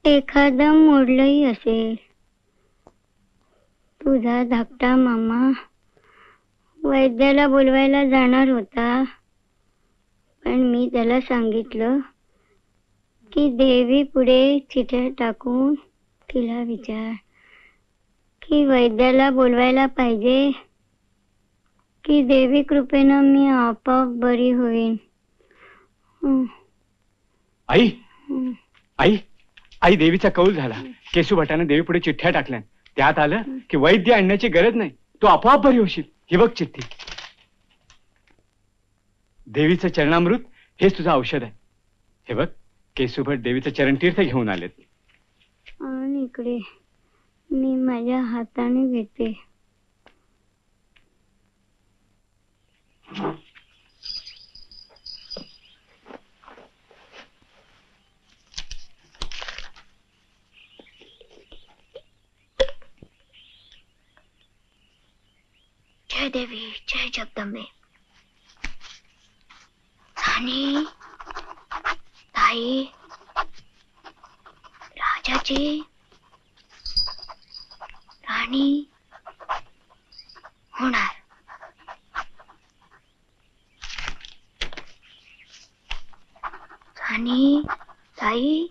एखादं मोडलंही असेल. तुझा धाकटा मामा वैद्याला बोलवायला जाणार होता, पण मी त्याला सांगितलं की देवी पुढे चिठ्ठ्या टाकून तिला विचार की वैद्याला बोलवायला पाहिजे की देवी कृपेनं मी आपोआप बरी होईन. आई आई आई देवीचा कौल झाला. केशू भटाने देवी पुढे चिठ्ठ्या टाकल्या. त्यात आलं की वैद्य आणण्याची गरज नाही, तू आपोआप बरी होशील. ही बघ चिठ्ठी. देवीचं चरणामृत हेच तुझं औषध आहे. हे बघ, केशू भट देवीचं चरणतीर्थ घेऊन आलेत. आणि इकडे मी माझ्या हाताने घेते. जय देवी, जय जगदंबे. सानी ताई राजाची राणी होणार. चानी ताई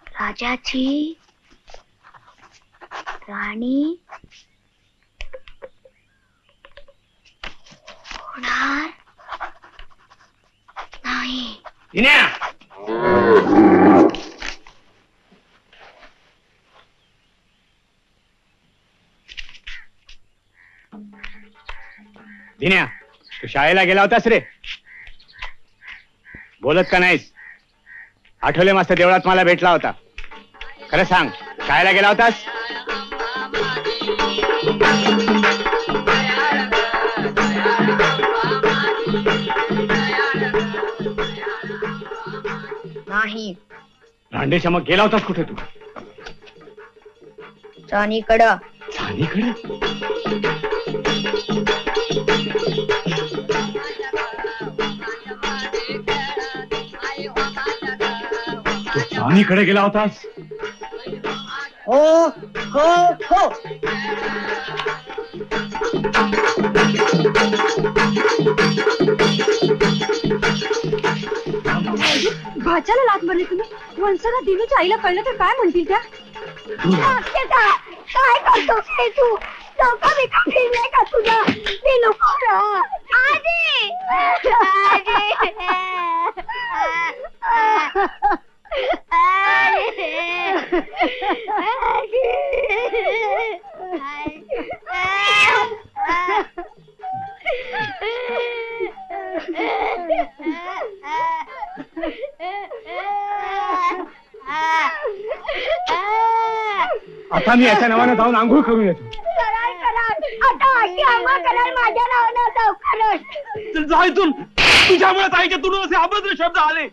राजाची राणी होणार नाही. दिन्या, तू शाळेला गेला होतास रे? बोलत का नाहीस? आठवले मास्तर देवळात मला भेटला होता. खरं सांग, शाळेला गेला होतास? नाही. रांडेशा, मग गेला होतास कुठे तू? चानीकडं. चानीकडे? तू चानीकडे गेला होतास? हो हो हो. भाच्याला लात मारली तुम्ही. वंसना दिनूच्या आईला कळलं तर काय म्हणतील त्या? काय करतोस हे तू? डोकं बिकं फिरलंय का तुझं? ते नको ना. आजी! आता मी याच्या नावानं जाऊन आंघोळ करून येतो. आता अशी आंघोळ कराल माझ्या नावानं लवकरच. जा इथून. तुझ्यामुळे ताईच्या तोंडून असे अभद्र शब्द आले.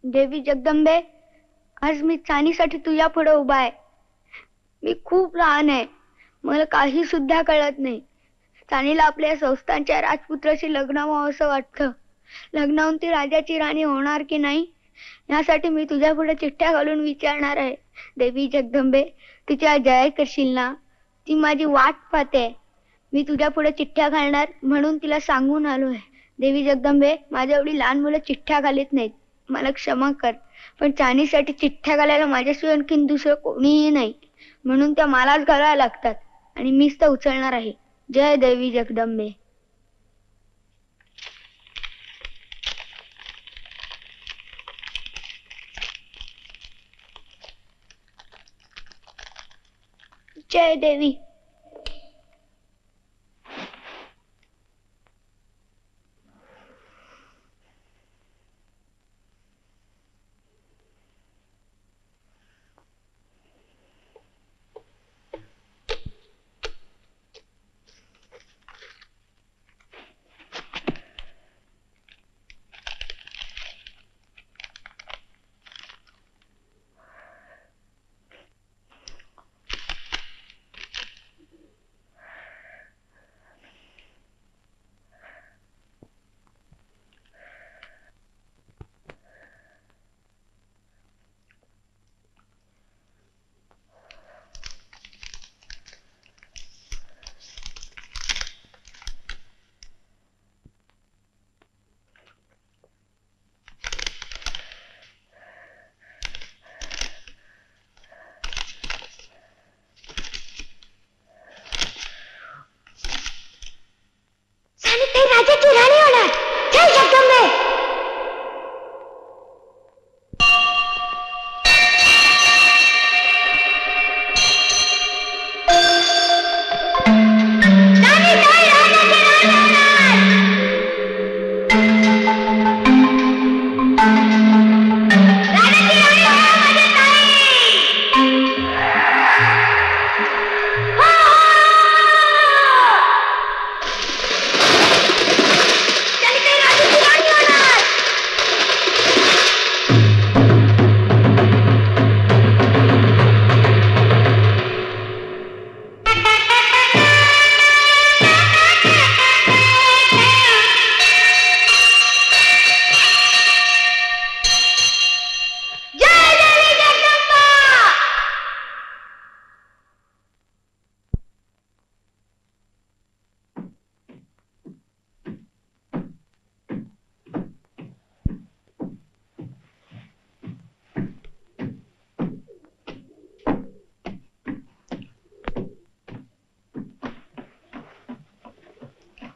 देवी जगदंबे, आज मी चानीसाठी तुझ्या पुढे उभा आहे. मी खूप लहान आहे, मला काही सुद्धा कळत नाही. चानीला आपल्या संस्थांच्या राजपुत्राशी लग्न व्हावं असं वाटतं. लग्नाहून ती राजाची राणी होणार की नाही यासाठी मी तुझ्या पुढे चिठ्ठ्या घालून विचारणार आहे. देवी जगदंबे, तिच्या जय करशील ना? ती माझी वाट पाहते. मी तुझ्या पुढे चिठ्ठ्या घालणार म्हणून तिला सांगून आलोय. देवी जगदंबे, माझ्या एवढी लहान मुलं चिठ्ठ्या घालीत नाहीत, मला क्षमा कर. पण चानीसाठी चिठ्ठ्या घालायला माझ्याशिवाय आणखीन दुसरं कोणीही नाही, म्हणून त्या मलाच घालायला लागतात आणि मीच त्या उचलणार आहे. जय देवी जगदंबे. जय देवी.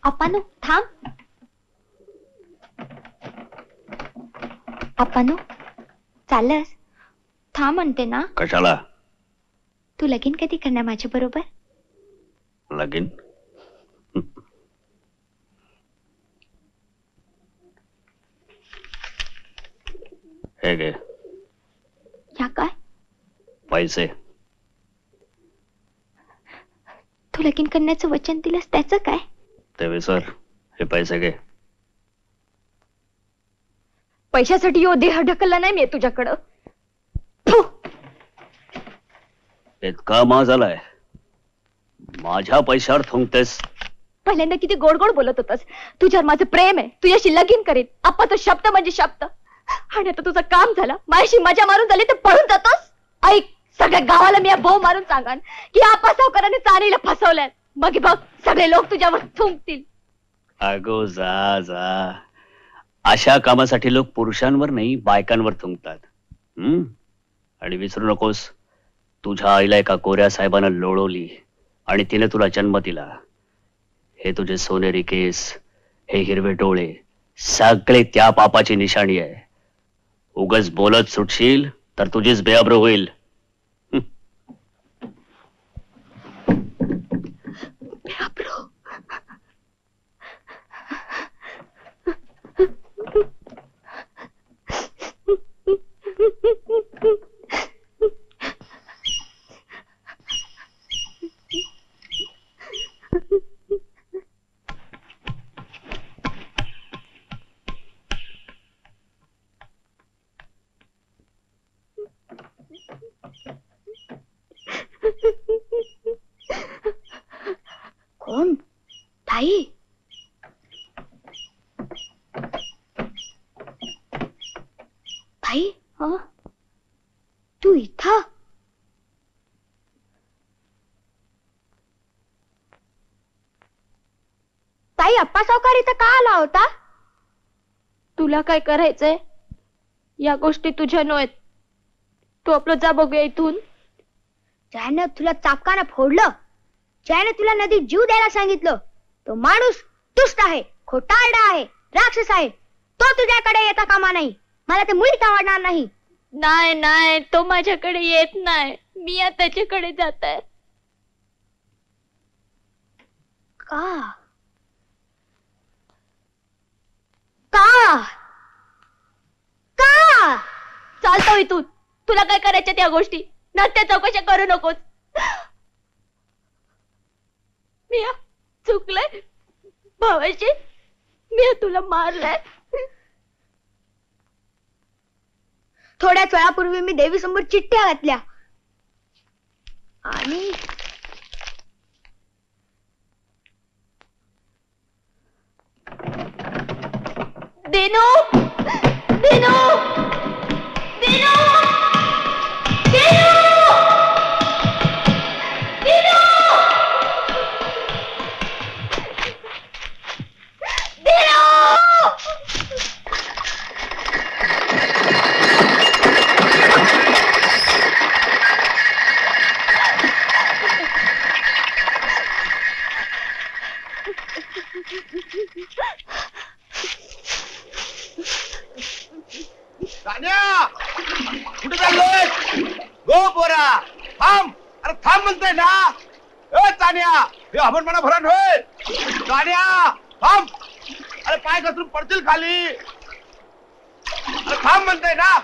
अप्पानो थांब. अप्पानो चाललंस? थांब म्हणते ना. कशाला? तू लगीन कधी करणार माझ्या बरोबर? लगीन? हे घे या काय? पैसे. तू लगीन करण्याचं वचन दिलंस त्याचं काय? ते विसर. हे पैसे घे. पैशासाठी यो देह ढकलला नाही मी तुझ्याकडं. इतका मा झालाय? माझ्या पैशावर थुंकतेस? पहिल्यांदा किती गोड गोड बोलत होतास. तुझ्यावर माझं प्रेम आहे, तुझ्याशी लगीन करीन. आप्पा तो शब्द म्हणजे शब्द. आणि आता तुझं काम झालं, माझ्याशी मजा मारून झाली तर पळून जातोस. ऐक, सगळ्या गावाला मी भो मारून सांगान की आप्पा सावकाराने चारीला फसवलंय. मग बघ सगळे लोक तुझ्यावर थुंकतील. अगो जा जा. अशा कामासाठी लोक पुरुषांवर नाही बायकांवर थुंकतात. आणि विसरू नकोस, तुझ्या आईला एका गोऱ्या साहेबानं लोळवली आणि तिने तुला जन्म दिला. हे तुझे सोनेरी केस, हे हिरवे डोळे, सगळे त्या पापाची निशाणी आहे. उगच बोलत सुटशील तर तुझीच बेअब्रू होईल. बेअब्रू? कोण? ताई? ताई? तू इथं? ताई, अप्पा सावकार इथं का आला होता? तुला काय करायचंय? या गोष्टी तुझ्या नव्हेत. तू आपलं जा बघूया इथून. ज्यानं तुला चापकानं फोडलं, ज्याने तुला नदीत जीव द्यायला सांगितलं, तो माणूस दुष्ट आहे, खोटारडा आहे, राक्षस आहे. तो तुझ्याकडे येता कामा नाही. मला ते मुळीच आवडणार नाही. नाही नाही, तो माझ्याकडे येत नाही. मी आता त्याच्याकडे जात आहे. का? का? का? चालतो इथून. तुला काय करायच्या त्या गोष्टी त्या चौकशा करू नकोस. मी चुकलंय भावाची. मी तुला मारलंय. थोड्याच वेळापूर्वी मी देवी समोर चिठ्ठ्या घातल्या आणि दिनू दिनू दिनू कुठे चाललोय? गो पोरा थांब. अरे थांब म्हणतोय ना. ए तान्या, हे हबनपणा भरण होय. तान्या थांब. अरे पाय घसरून पडतील खाली. अरे थांब म्हणतोय ना.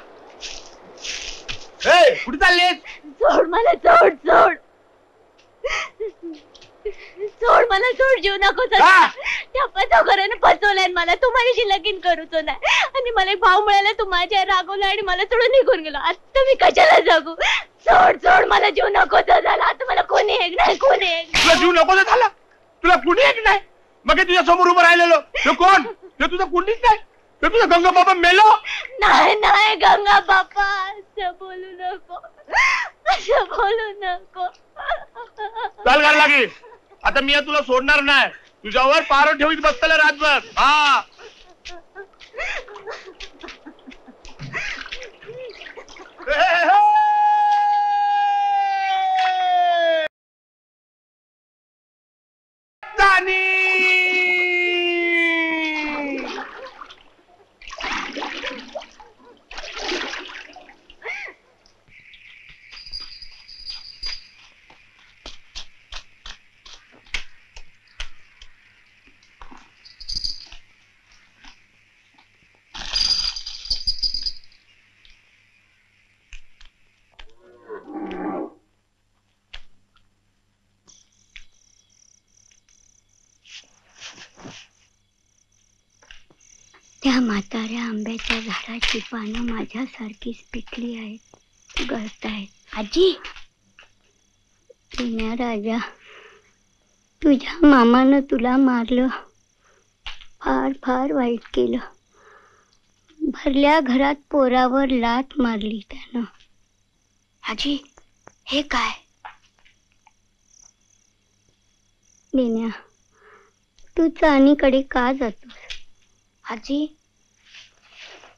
ए कुठे चाललीस? सोड मला, सोड सोड सोड मला, सोड. जीव नको. त्या पसावकाराने फसवलंय मला. तू माझ्याशी लगीन करूच नाही. आणि मला एक भाव मिळाला, तू माझ्या रागवला आणि मला सोडून निघून गेलो. आता मी कशाला जगू? सोड सोड मला. जीव नकोचा झाला. आता मला कोणी एक नाही, कोणी एक. तुला जीव नकोचा झाला? तुला कुणी एक नाही? मग तुझ्या समोर उभं राहिलेलो ते कोण? ते तुझं कुणीच नाही. ते तुझं गंगा बाबा मेलो. नाही नाही गंगा बाबा, असं बोलू नको, असं बोलू नको. चाल घाल लागे. आता मी तुला सोडणार नाही. तुझ्यावर पार ठेवीत बसतले रातभर. हा म्हाताऱ्या आंब्याच्या झाडाची पानं माझ्यासारखीच पिकली आहेत, गळतायत. आजी, पिण्या राजा, तुझ्या मामानं तुला मारलं, फार फार वाईट केलं. भरल्या घरात पोरावर लाथ मारली त्यानं. आजी, हे काय? दिन्या, तू चानीकडे का जातोस? आजी,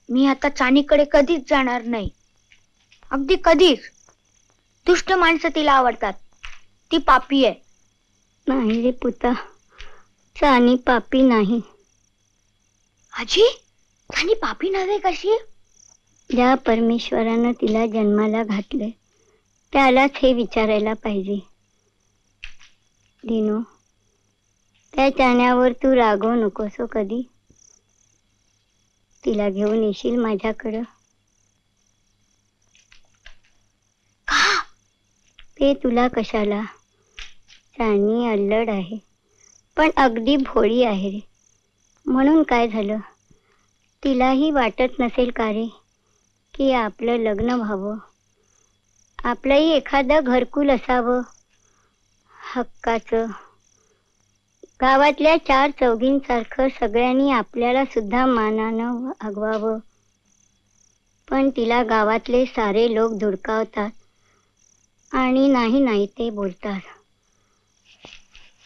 मी आता चानीकडे कधीच जाणार नाही, अगदी कधीच. दुष्ट माणसं तिला आवडतात, ती पापी आहे. नाही रे पुता, चानी पापी नाही. आजी, चानी पापी नव्हे कशी? ज्या परमेश्वरानं तिला जन्माला घातले त्यालाच हे विचारायला पाहिजे. दिनू, त्या चाण्यावर तू रागवू नकोस कधी. तिला घेऊन येशील माझ्याकडं? का? ते तुला कशाला? चाणी अल्लड आहे, पण अगदी भोळी आहे रे. म्हणून काय झालं? तिलाही वाटत नसेल का रे की आपलं लग्न व्हावं, आपलंही एखादं घरकुल असावं हक्काचं, गावातल्या 4 चौघींसारखं सगळ्यांनी आपल्याला सुद्धा मानानं वागवावं. पण तिला गावातले सारे लोक धुडकावतात आणि नाही ते बोलतात.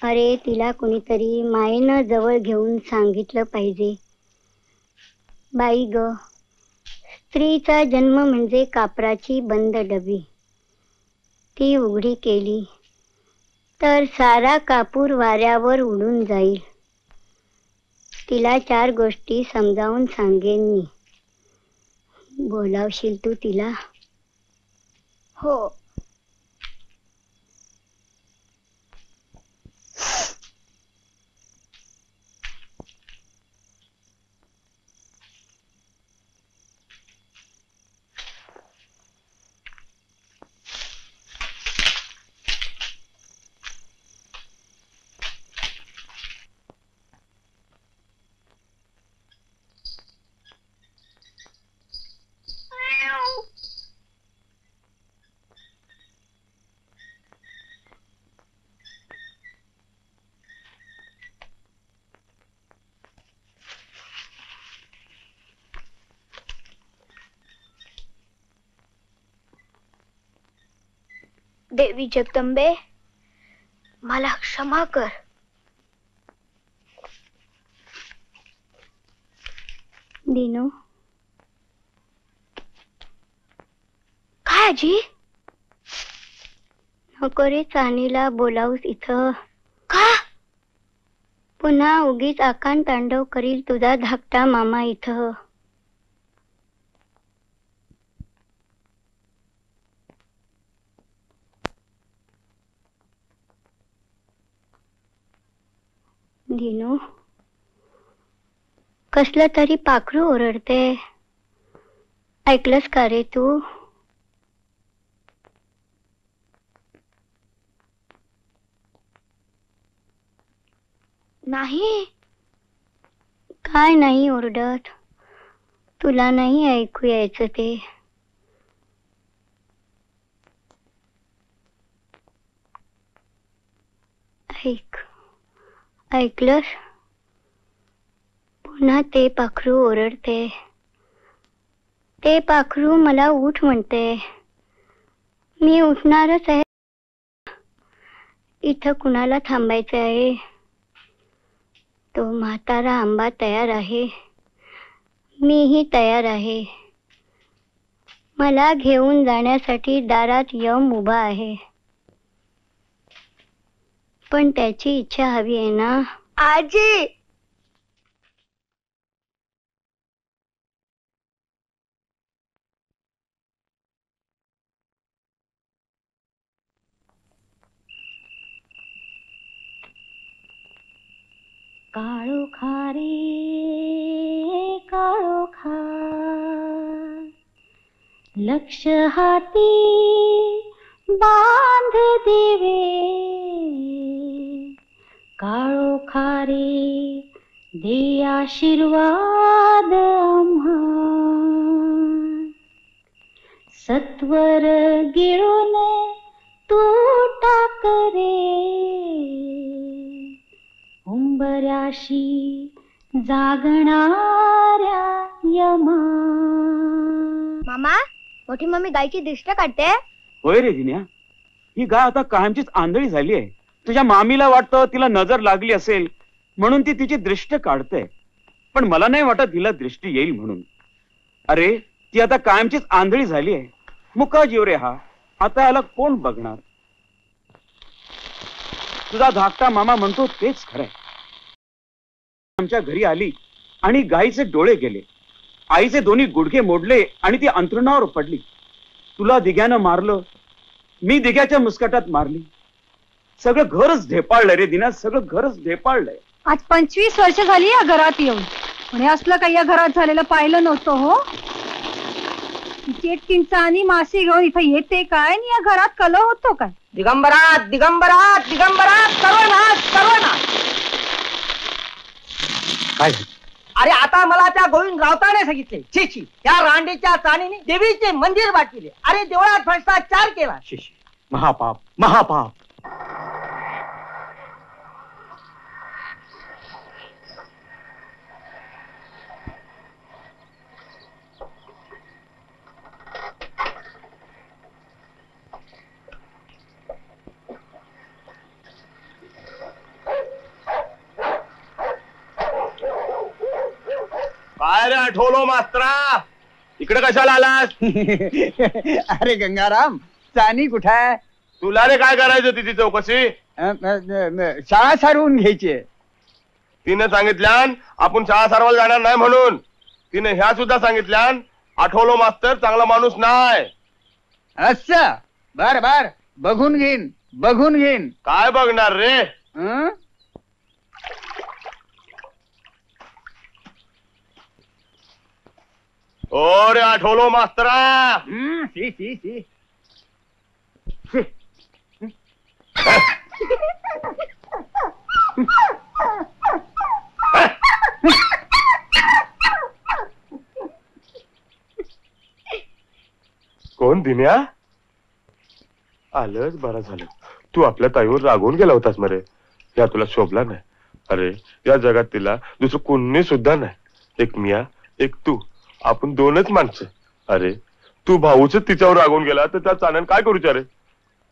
अरे, तिला कुणीतरी मायेनं जवळ घेऊन सांगितलं पाहिजे, बाई ग, स्त्रीचा जन्म म्हणजे कापराची बंद डबी. ती उघडी केली तर सारा कापूर वाऱ्यावर उडून जाईल. तिला 4 गोष्टी समजावून सांगेन मी. बोलावशील तू तिला? हो. देवी जगदंबे, मला क्षमा कर. दिनू, काय आजी? नको रे चानीला बोलावूस इथं. का? पुन्हा उगीच आकांत तांडव करील तुझा धाकटा मामा इथं. दिनू, कसलं तरी पाखरू ओरडते, ऐकलंस का रे तू? नाही. काय नाही ओरडत? तुला नाही ऐकू यायचं ते? ऐकलंस? पुन्हा ते पाखरू ओरडते. ते पाखरू मला उठ म्हणते. मी उठणारच आहे. इथं कुणाला थांबायचं आहे? तो म्हातारा आंबा तयार आहे, मीही तयार आहे. मला घेऊन जाण्यासाठी दारात यम उभा आहे. पण त्याची इच्छा हवी आहे ना? आजी, काळोखा रे काळोखा, लक्ष हाती बांध देवे. काळोखा रे दे आशीर्वाद बाद आम्हा सत्वर गिळून तू टाक रे उंबऱ्याशी जागणाऱ्या यमा. मामा, मोठी मम्मी गायची दृष्ट काढते. होय रे दिन्या, ही गाय आता कायमचीच आंधळी झाली आहे. तुझ्या मामीला वाटतं तिला नजर लागली असेल म्हणून ती तिची दृष्ट काढते, पण मला नाही वाटत तिला दृष्टी येईल म्हणून. अरे ती आता कायमचीच आंधळी झाली आहे. मुका जीव रे हा, आता याला कोण बघणार? तुझा धाकटा मामा म्हणतो तेच खरंय. आमच्या घरी आली आणि गाईचे डोळे गेले, आईचे दोन्ही गुडघे मोडले आणि ती अंथरुणावर पडली. तुला दिग्यानं मारलं, मी दिग्याच्या मुस्कटात मारली. सगळं घरच ढेपाळलंय रे दिना, सगळं घरच ढेपाळलंय. आज 25 वर्ष झाली या घरात येऊन, पण हे असलं काही या घरात झालेलं पाहिलं नव्हतं हो. चिंचा आणि मासे घेऊन इथं येते काय आणि या घरात कलह होतो काय? दिगंबरा दिगंबरा दिगंबरा, सर्वनाश सर्वनाश. काय? अरे आता मला त्या गोविंद राऊताने सांगितले, छी छी, त्या रांडेच्या चाणीने देवीचे मंदिर वाटले. अरे देवळात भ्रष्टाचार केला. महापाप महापाप. काय रे आठवलो मास्त्रा, इकडे कशाला आलास? अरे गंगाराम, चानी कुठे आहे? तुला रे काय करायचं तिची चौकशी? शाळा सारवून घ्यायची. तिने सांगितल्यान आपण शाळा सारवायला जाणार नाही म्हणून. तिने ह्या सुद्धा सांगितल्यान आठवलो मास्तर चांगला माणूस नाही. अच्छा, बर बर, बघून घेईन बघून घेईन. काय बघणार रे? ओ रे आठवलो मास्तरा. सी सी सी. कोण दिन्या? आलंच बरं झालं. तू आपल्या ताईवर रागवून गेला होतास मरे. या तुला शोभला नाही. अरे या जगात तिला दुसरं कोणी सुद्धा नाही. एक मिया एक तू, आपण दोनच माणसं. अरे तू भाऊच तिच्यावर रागवून गेला तर त्या चाण्यानं काय करू रे?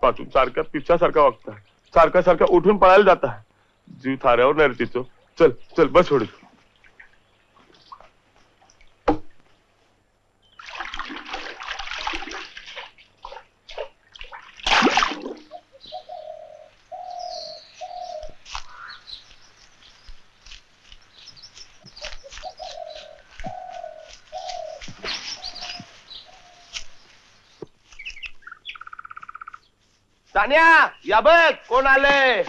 पाठून सारखा पिच्छासारखा वागता, सारखा सारखा उठून पळायला जाता. जीव थाऱ्यावर नाही रे तिचं. चल चल बस सोड. तान्या या बघ कोण आले.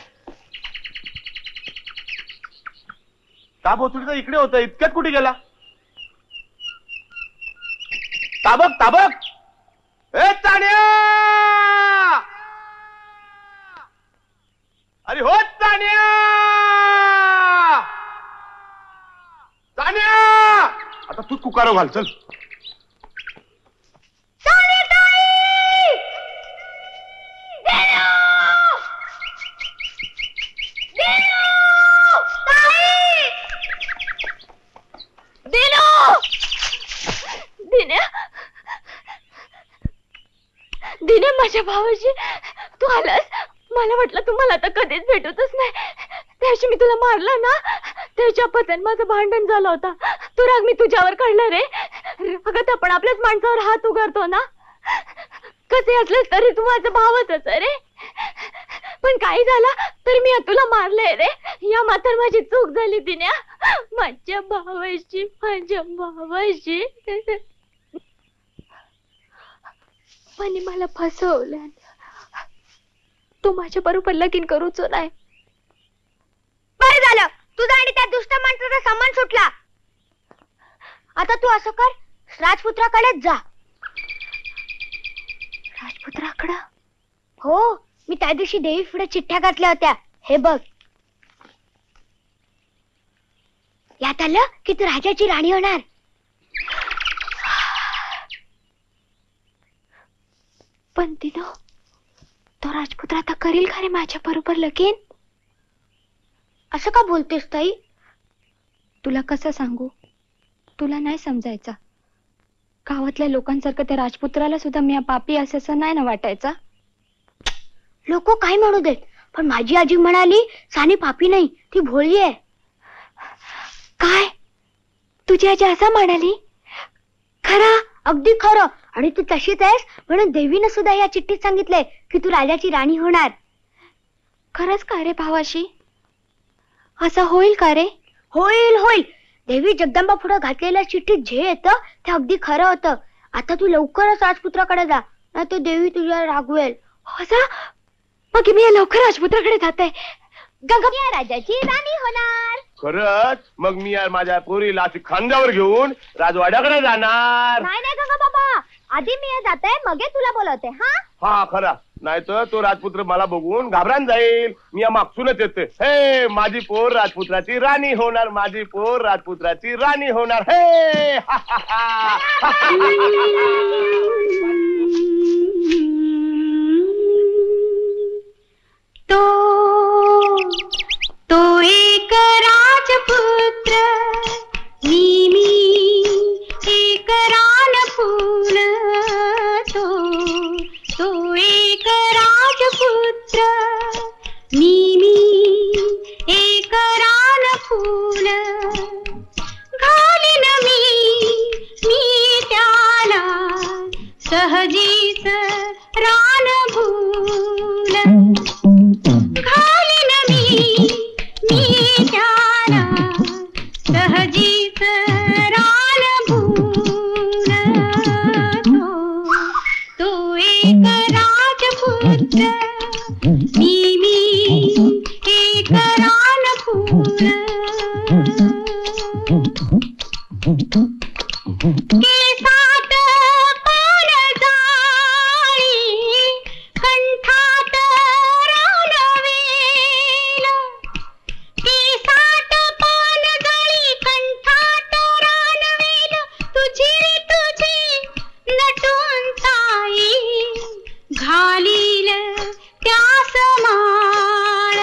ताबोतुडीचा इकडे होता, इतक्यात कुठे गेला? ताबक ताबक, ए तान्या, अरे हो तान्या, तान्या, आता तू कुकारो घाल. चल दिने, माझ्या भावाची तू आलास. मला वाटलं तू मला आता कधीच भेटतच नाही. त्याशी मी तुला मारला ना, त्याच्या पत्यान माझं भांडण झालं होता. तू राग मी तुझ्यावर काढला रे. अगं आपण आपल्याच माणसावर हात उगारतो ना. कसे असलेस तरी तू माझा भावच रे. पण काही झालं तरी मी तुला मारलंय रे. या मात्र माझी चूक झाली दिन्या. माझ्या भावाशी पण मला फसवलं. तू माझ्या बरोबर लगीन करूच नाही. बरं झालं, तुझा आणि त्या दुष्ट माणसाचा समान सुटला. आता तू असं कर, राजपुत्राकडे जा. राजपुत्राकडे? हो, मी त्या दिवशी देवी पुढे चिठ्ठ्या घातल्या होत्या. हे बघ. यात आलं की तू राजाची राणी होणार. पण दिनो तो राजपुत्र आता करील का रे माझ्या बरोबर लगीन? असं का बोलतेस ताई? तुला कसं सांगू, तुला नाही समजायचा. गावातल्या लोकांसारखं त्या राजपुत्राला सुद्धा मी पापी असं नाही ना वाटायचा. लोक काय म्हणू देत, पण माझी आजी म्हणाली सानी पापी नाही, ती भोळी आहे. काय? तुझी आजी असं म्हणाली? खरं, अगदी खरं. आणि तू तशीच आहेस म्हणून देवीनं सुद्धा या चिठ्ठीत सांगितलंय की तू राजाची राणी होणार. खरंच का रे भावाशी? असं होईल का रे? होईल होईल. देवी जगदंबा पुढे घातलेल्या चिठ्ठीत जे येतं ते अगदी खरं होतं. आता तू लवकरच राजपुत्राकडे जा, नाही तर देवी तुझ्या रागवेल. हो, मग मी लवकर राजपुत्राकडे जाते. गंगा राजाची राणी होणार. खरंच? मग मी यार माझ्या पोरीला अशी खांद्यावर घेऊन राजवाड्याकडे जाणार. नाही नाही गंगा बाबा, आधी मी जाते मग तुला बोलवते. हा खरा, नाही तर तो राजपुत्र मला बघून घाबरान जाईल. मी या मागसूनच येते. हे माझी पोर राजपुत्राची राणी होणार, माझी पोर राजपुत्राची राणी होणार. हे तो एक राजपुत्र, मी एक रानफूल. तो एक राजपुत्र, मी एक रानफूल. घालीन मी त्याला सहजीच रानभूल. घालीन मी त्याला सहजीच रानभूल. तो एक राजपुत्र, मी एक रानफूल. केसात पानजाळी, कंठात रानवेल. केसात पानजाळी, कंठात रानवेल. तुझी नटून ताई, घालील त्यास माळ.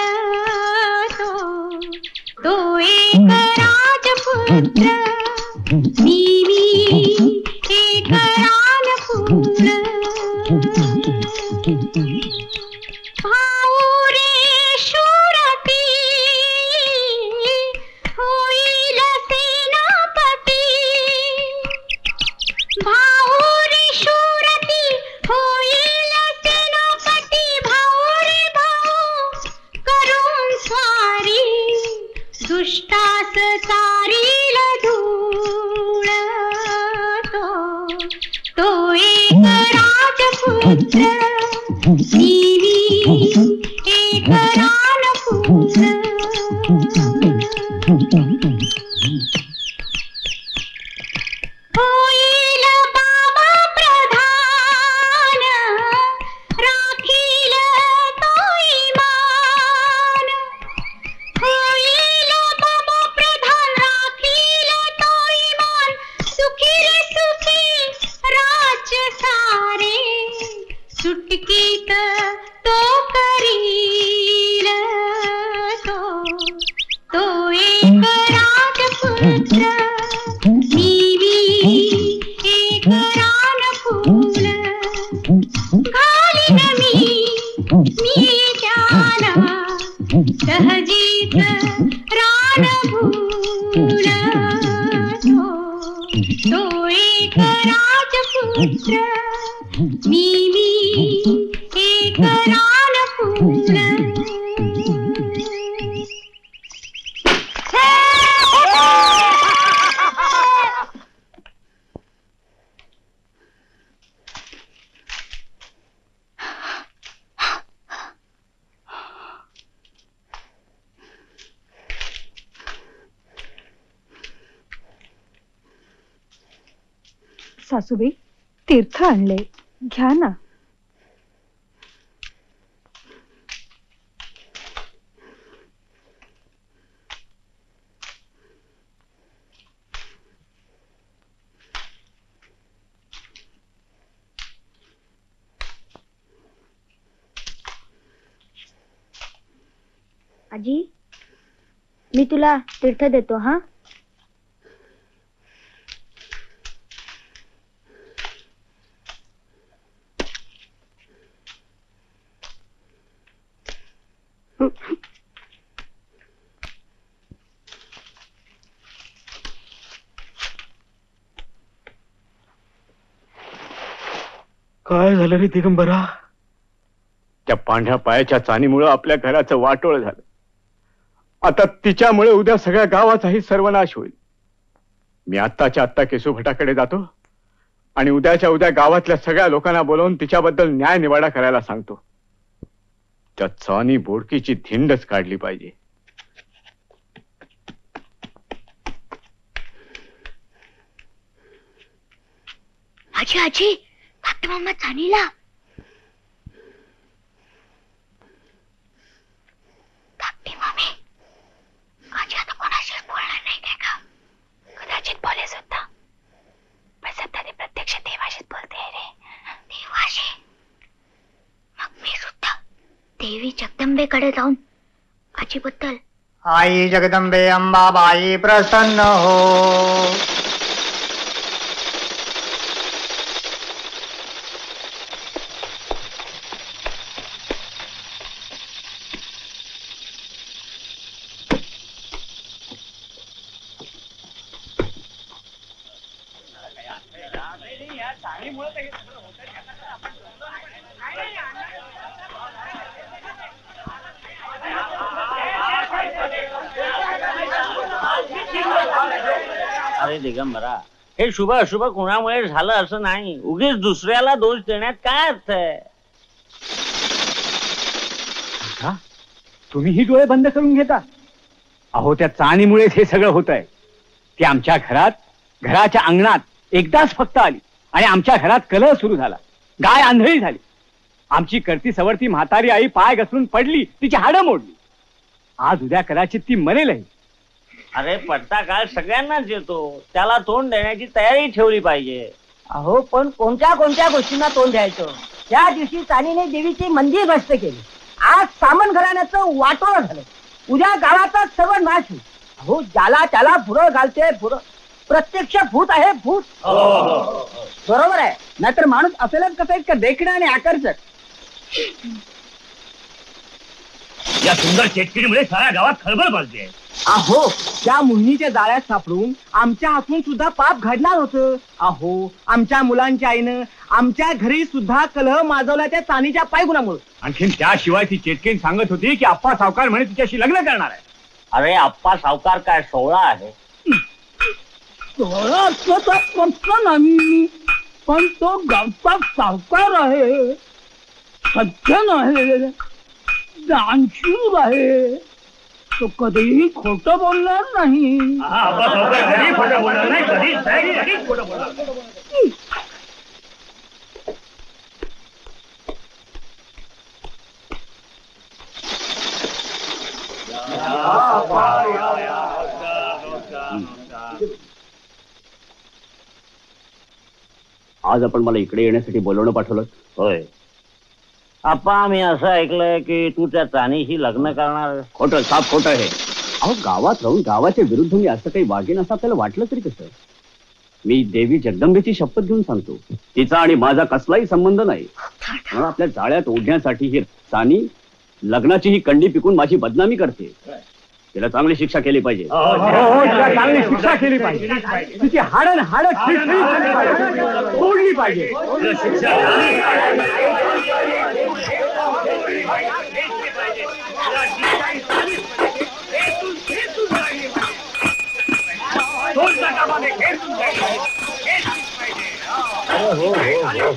तो एक राजपुत्र, मी एक रानफूल. भाऊ रे शूरती, होईल सेनापती. भाऊ रे शूरती, होईल सेनापती. भाऊ रे भाऊ करून स्वारी, दुष्टास चारील धूळ. तो एक राजपुत्र, मी एक रानफूल. होईल बाबा प्रधान, राखील तो ईमान. होईल बाबा प्रधान, राखील तो ईमान. सुखी रे सुखी राज्य सारे, सुटकीत तो करील. तो एक राजपुत्र, मी एक रानफूल. घालीन मी त्याला सहजीच रानभूल. तो एक राजपुत्र, मी एक रानफूल. सासूबाई, तीर्थ आणले, घ्या ना. आजी मी तुला तीर्थ देतो हा. काय झालं रे दिगंबरा? त्या पांढऱ्या पायाच्या चानीमुळे आपल्या घराचं वाटोळ झालं. आता तिच्यामुळे उद्या सगळ्या गावाचाही सर्वनाश होईल. मी आत्ताच्या आत्ता केशवभटाकडे जातो आणि उद्याच्या उद्या गावातल्या सगळ्या लोकांना बोलावून तिच्याबद्दल न्याय निवाडा करायला सांगतो. त्या चानी बोडकीची धिंडच काढली पाहिजे. आजी आजी धाकटे मामा चानीला. धाकटे मामी आजी आता कोणाशी बोलणार नाही काय का? कदाचित बोले सुद्धा, पण सध्या ते प्रत्यक्ष देवाशीच बोलते रे. देवाशी. मग मी सुद्धा देवी जगदंबेकडे जाऊन आजीबद्दल. आई जगदंबे अंबाबाई प्रसन्न हो. अरे दिगंबरा, हे शुभ अशुभ कोणामुळे झालं असं नाही. उगीच दुसऱ्याला दोष देण्यात काय अर्थ आहे? तुम्हीही डोळे बंद करून घेता. अहो त्या चानीमुळेच हे सगळं होत आहे. ती आमच्या घराच्या अंगणात एकदाच फक्त आली आणि आमच्या घरात कलह सुरू झाला. गाय आंधळी झाली. आमची करती सवरती म्हातारी आई पाय घसरून पडली, तिची हाडं मोडली. आज उद्या कदाचित ती मरेलही. अरे पडता काळ सगळ्यांनाच येतो, त्याला तोंड देण्याची तयारी ठेवली पाहिजे. अहो पण कोणत्या कोणत्या गोष्टींना तोंड द्यायचं? त्या दिवशी चानीने देवीची मंदिर भ्रष्ट केली. आज सामंत घराण्याचं वाटोळं झालं. उद्या गावाचा सर्व नाश होईल. अहो ज्याला त्याला फुरं घालते फुरं. प्रत्यक्ष भूत आहे भूत. बरोबर आहे, नाहीतर माणूस असेलच कसं इतकं देखणं आणि आकर्षक. या सुंदर शेतकरीमुळे साऱ्या गावात खळबळ माजते. अहो त्या मुन्नीच्या जाळ्यात सापडून आमच्या हातून सुद्धा पाप घडणार होतं. अहो आमच्या मुलांच्या आईनं आमच्या घरी सुद्धा कलह माजवला त्या चानीच्या पायगुणामुळे. आणखीन त्याशिवाय ती चेटकीन सांगत होती की आप्पा सावकार म्हणे तिच्याशी लग्न करणार आहे. अरे आप्पा सावकार काय 16 आहे? 16 नाही, पण तो गावचा सावकार आहे, सज्जन आहे, दानशूर आहे. तो कधीही खोटं बोलणार नाही. आज आपण मला इकडे येण्यासाठी बोलवणं पाठवलं? होय आप्पा, मी असं ऐकलंय की तू त्या चानीशी लग्न करणार. खोटं, साफ खोटं आहे. अहो गावात राहून गावाच्या विरुद्ध मी असं काही वागेन असं आपल्याला वाटलं तरी कसं? मी देवी जगदंबेची शपथ घेऊन सांगतो, तिचा आणि माझा कसलाही संबंध नाही. म्हणून आपल्या जाळ्यात ओढण्यासाठी ही चानी लग्नाची ही कंडी पिकून माझी बदनामी करते. तिला चांगली शिक्षा केली पाहिजे. चांगली शिक्षा केली पाहिजे. तिची हाडं तोडली पाहिजे.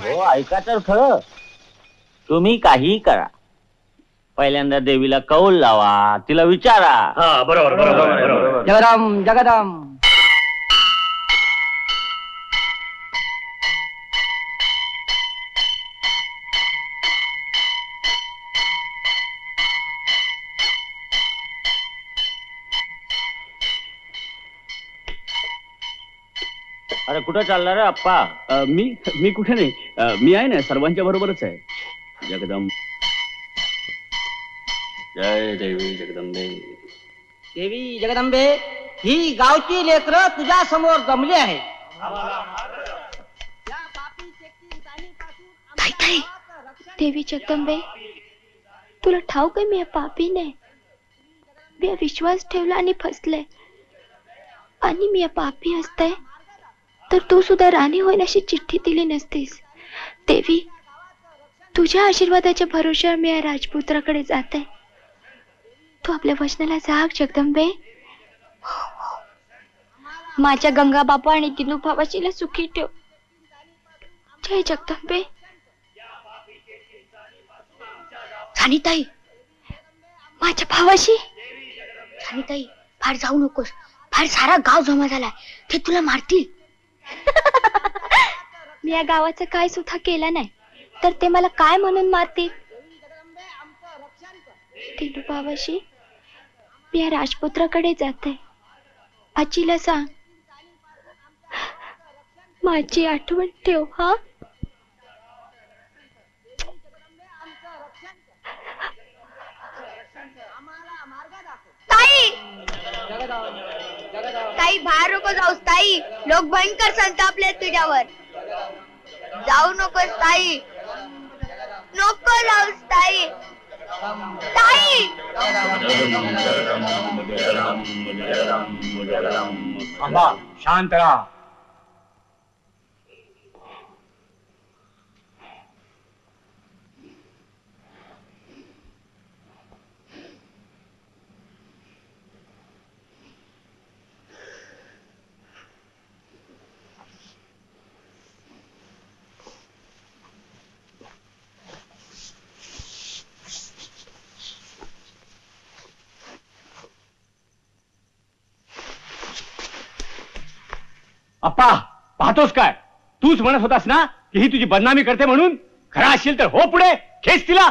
हो ऐका तर खरं, तुम्ही काही करा, पहिल्यांदा देवीला कौल लावा, तिला विचारा. बरोबर. जगदम जगदम. अरे कुठं चालला रे आप्पा? मी कुठे नाही, मी आहे ना सर्वांच्या बरोबरच आहे. जगदम जय देवी जगदंबे. देवी जगदंबे, ही गावची लेकरं तुझ्या समोर जमली आहे. देवी जगदंबे, तुला ठाऊक आहे मी या पापीने, मी या विश्वास ठेवला आणि फसले. आणि मी या पापी असते तर तू सुद्धा राणी होईल अशी चिठ्ठी दिली नसतीस. देवी, तुझ्या आशीर्वादाच्या भरोश्यावर मी या राजपुत्राकडे जाते. तू आपल्या वचनाला जाग जगदंबे. माझ्या गंगा बापा आणि दिनू भावाशीला सुखी ठेव. जय जगदंबे. सानिताई, माझ्या भावाशी. सानिताई, फार जाऊ नकोस, फार सारा गाव जमा झालाय, ते तुला मारतील. मी या गावाचं काय सुद्धा केलं नाही तर ते मला काय म्हणून मारतील. दिनू भावाशी, मी या राजपुत्राकडे जाते. आजीला सांग, माझी आठवण ठेव. हा, ताई, बाहेर नको जाऊस ताई, लोक भयंकर संतापले तुझ्यावर. जाऊ नकोस ताई, नको जाऊस ताई. ताई, थांबा, शांत राहा. अप्पा, पाहतोस काय? तूच म्हणत होतास ना की ही तुझी बदनामी करते म्हणून. खरा असेल तर हो पुढे, खेच तिला.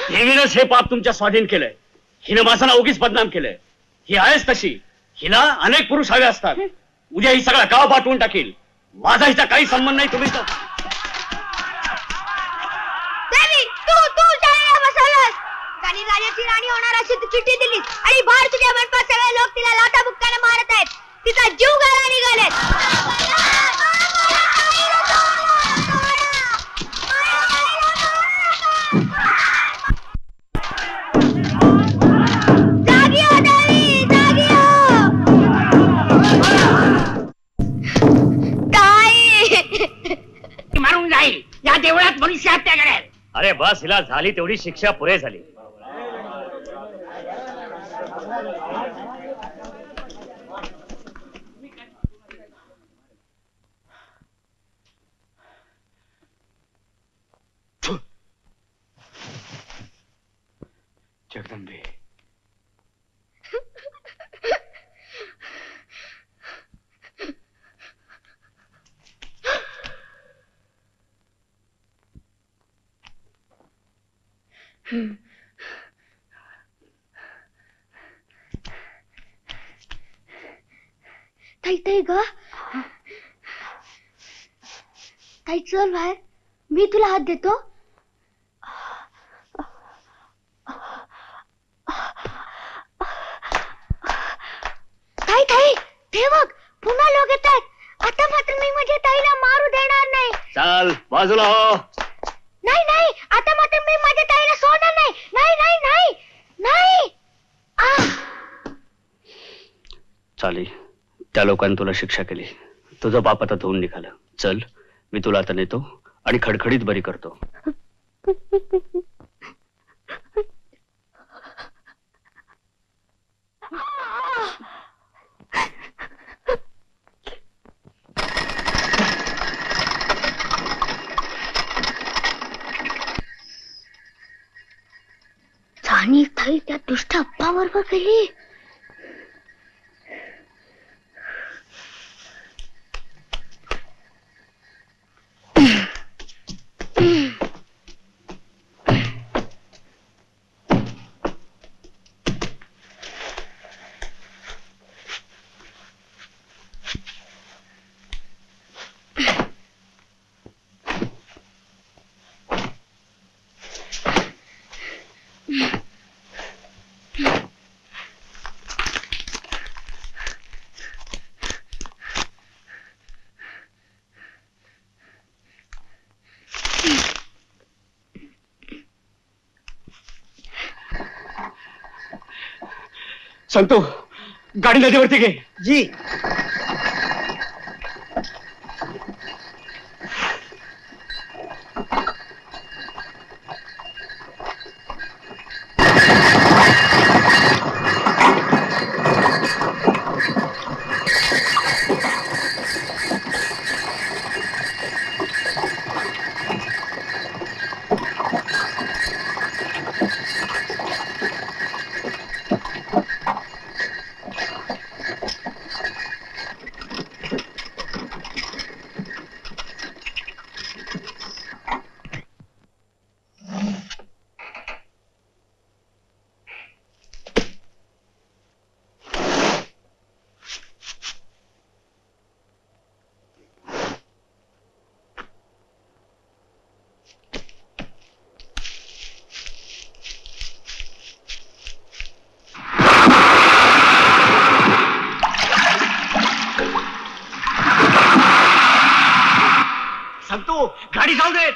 देवीनंच हे पाप तुमच्या स्वाधीन केलंय. हिनं माझा उगीच बदनाम केलंय. ही आहेच तशी. हिला अनेक पुरुष हवे असतात. उद्या ही सगळा गाव पाठवून टाकील. माझा हिचा काही संबंध नाही. तुम्ही आणि राजाची राणी होणार अशी तू चिठ्ठी दिली आणि बाहेर तुझ्या मंडपात सगळे लोक तिला लाथा बुक्काने मारत आहेत. तिचा जीव घाला निघालेत. जागी हो देवी, जागी हो. ताई, मारून जाईल या देवळात मनुष्य हत्या करेल. अरे बस, हिला झाली तेवढी शिक्षा पुरे झाली. जगदंबे, ताई, ताई ग, ताई चल बाहेर, मी तुला हात देतो. ताई, ताई, ते बघ, पुन्हा लोक येत आहेत. आता मात्र मी माझ्या ताईला मारू देणार नाही. चाल बाजूला हो. नाही नाही, आता मात्र मी माझ्या ताईला सोडणार नाही. नाही नाही नाही नाही. चालेल, त्या लोकांनी तुला शिक्षा केली. तुझं बाप आता धुवून निघालं. चल, मी तुला आता नेतो आणि खडखडीत बरी करतो. आणि ताई त्या दुष्ट अप्पा बरोबर गेली. संतू गाडी नदीवरती घे. जी. संतू गाडी जाऊ दे.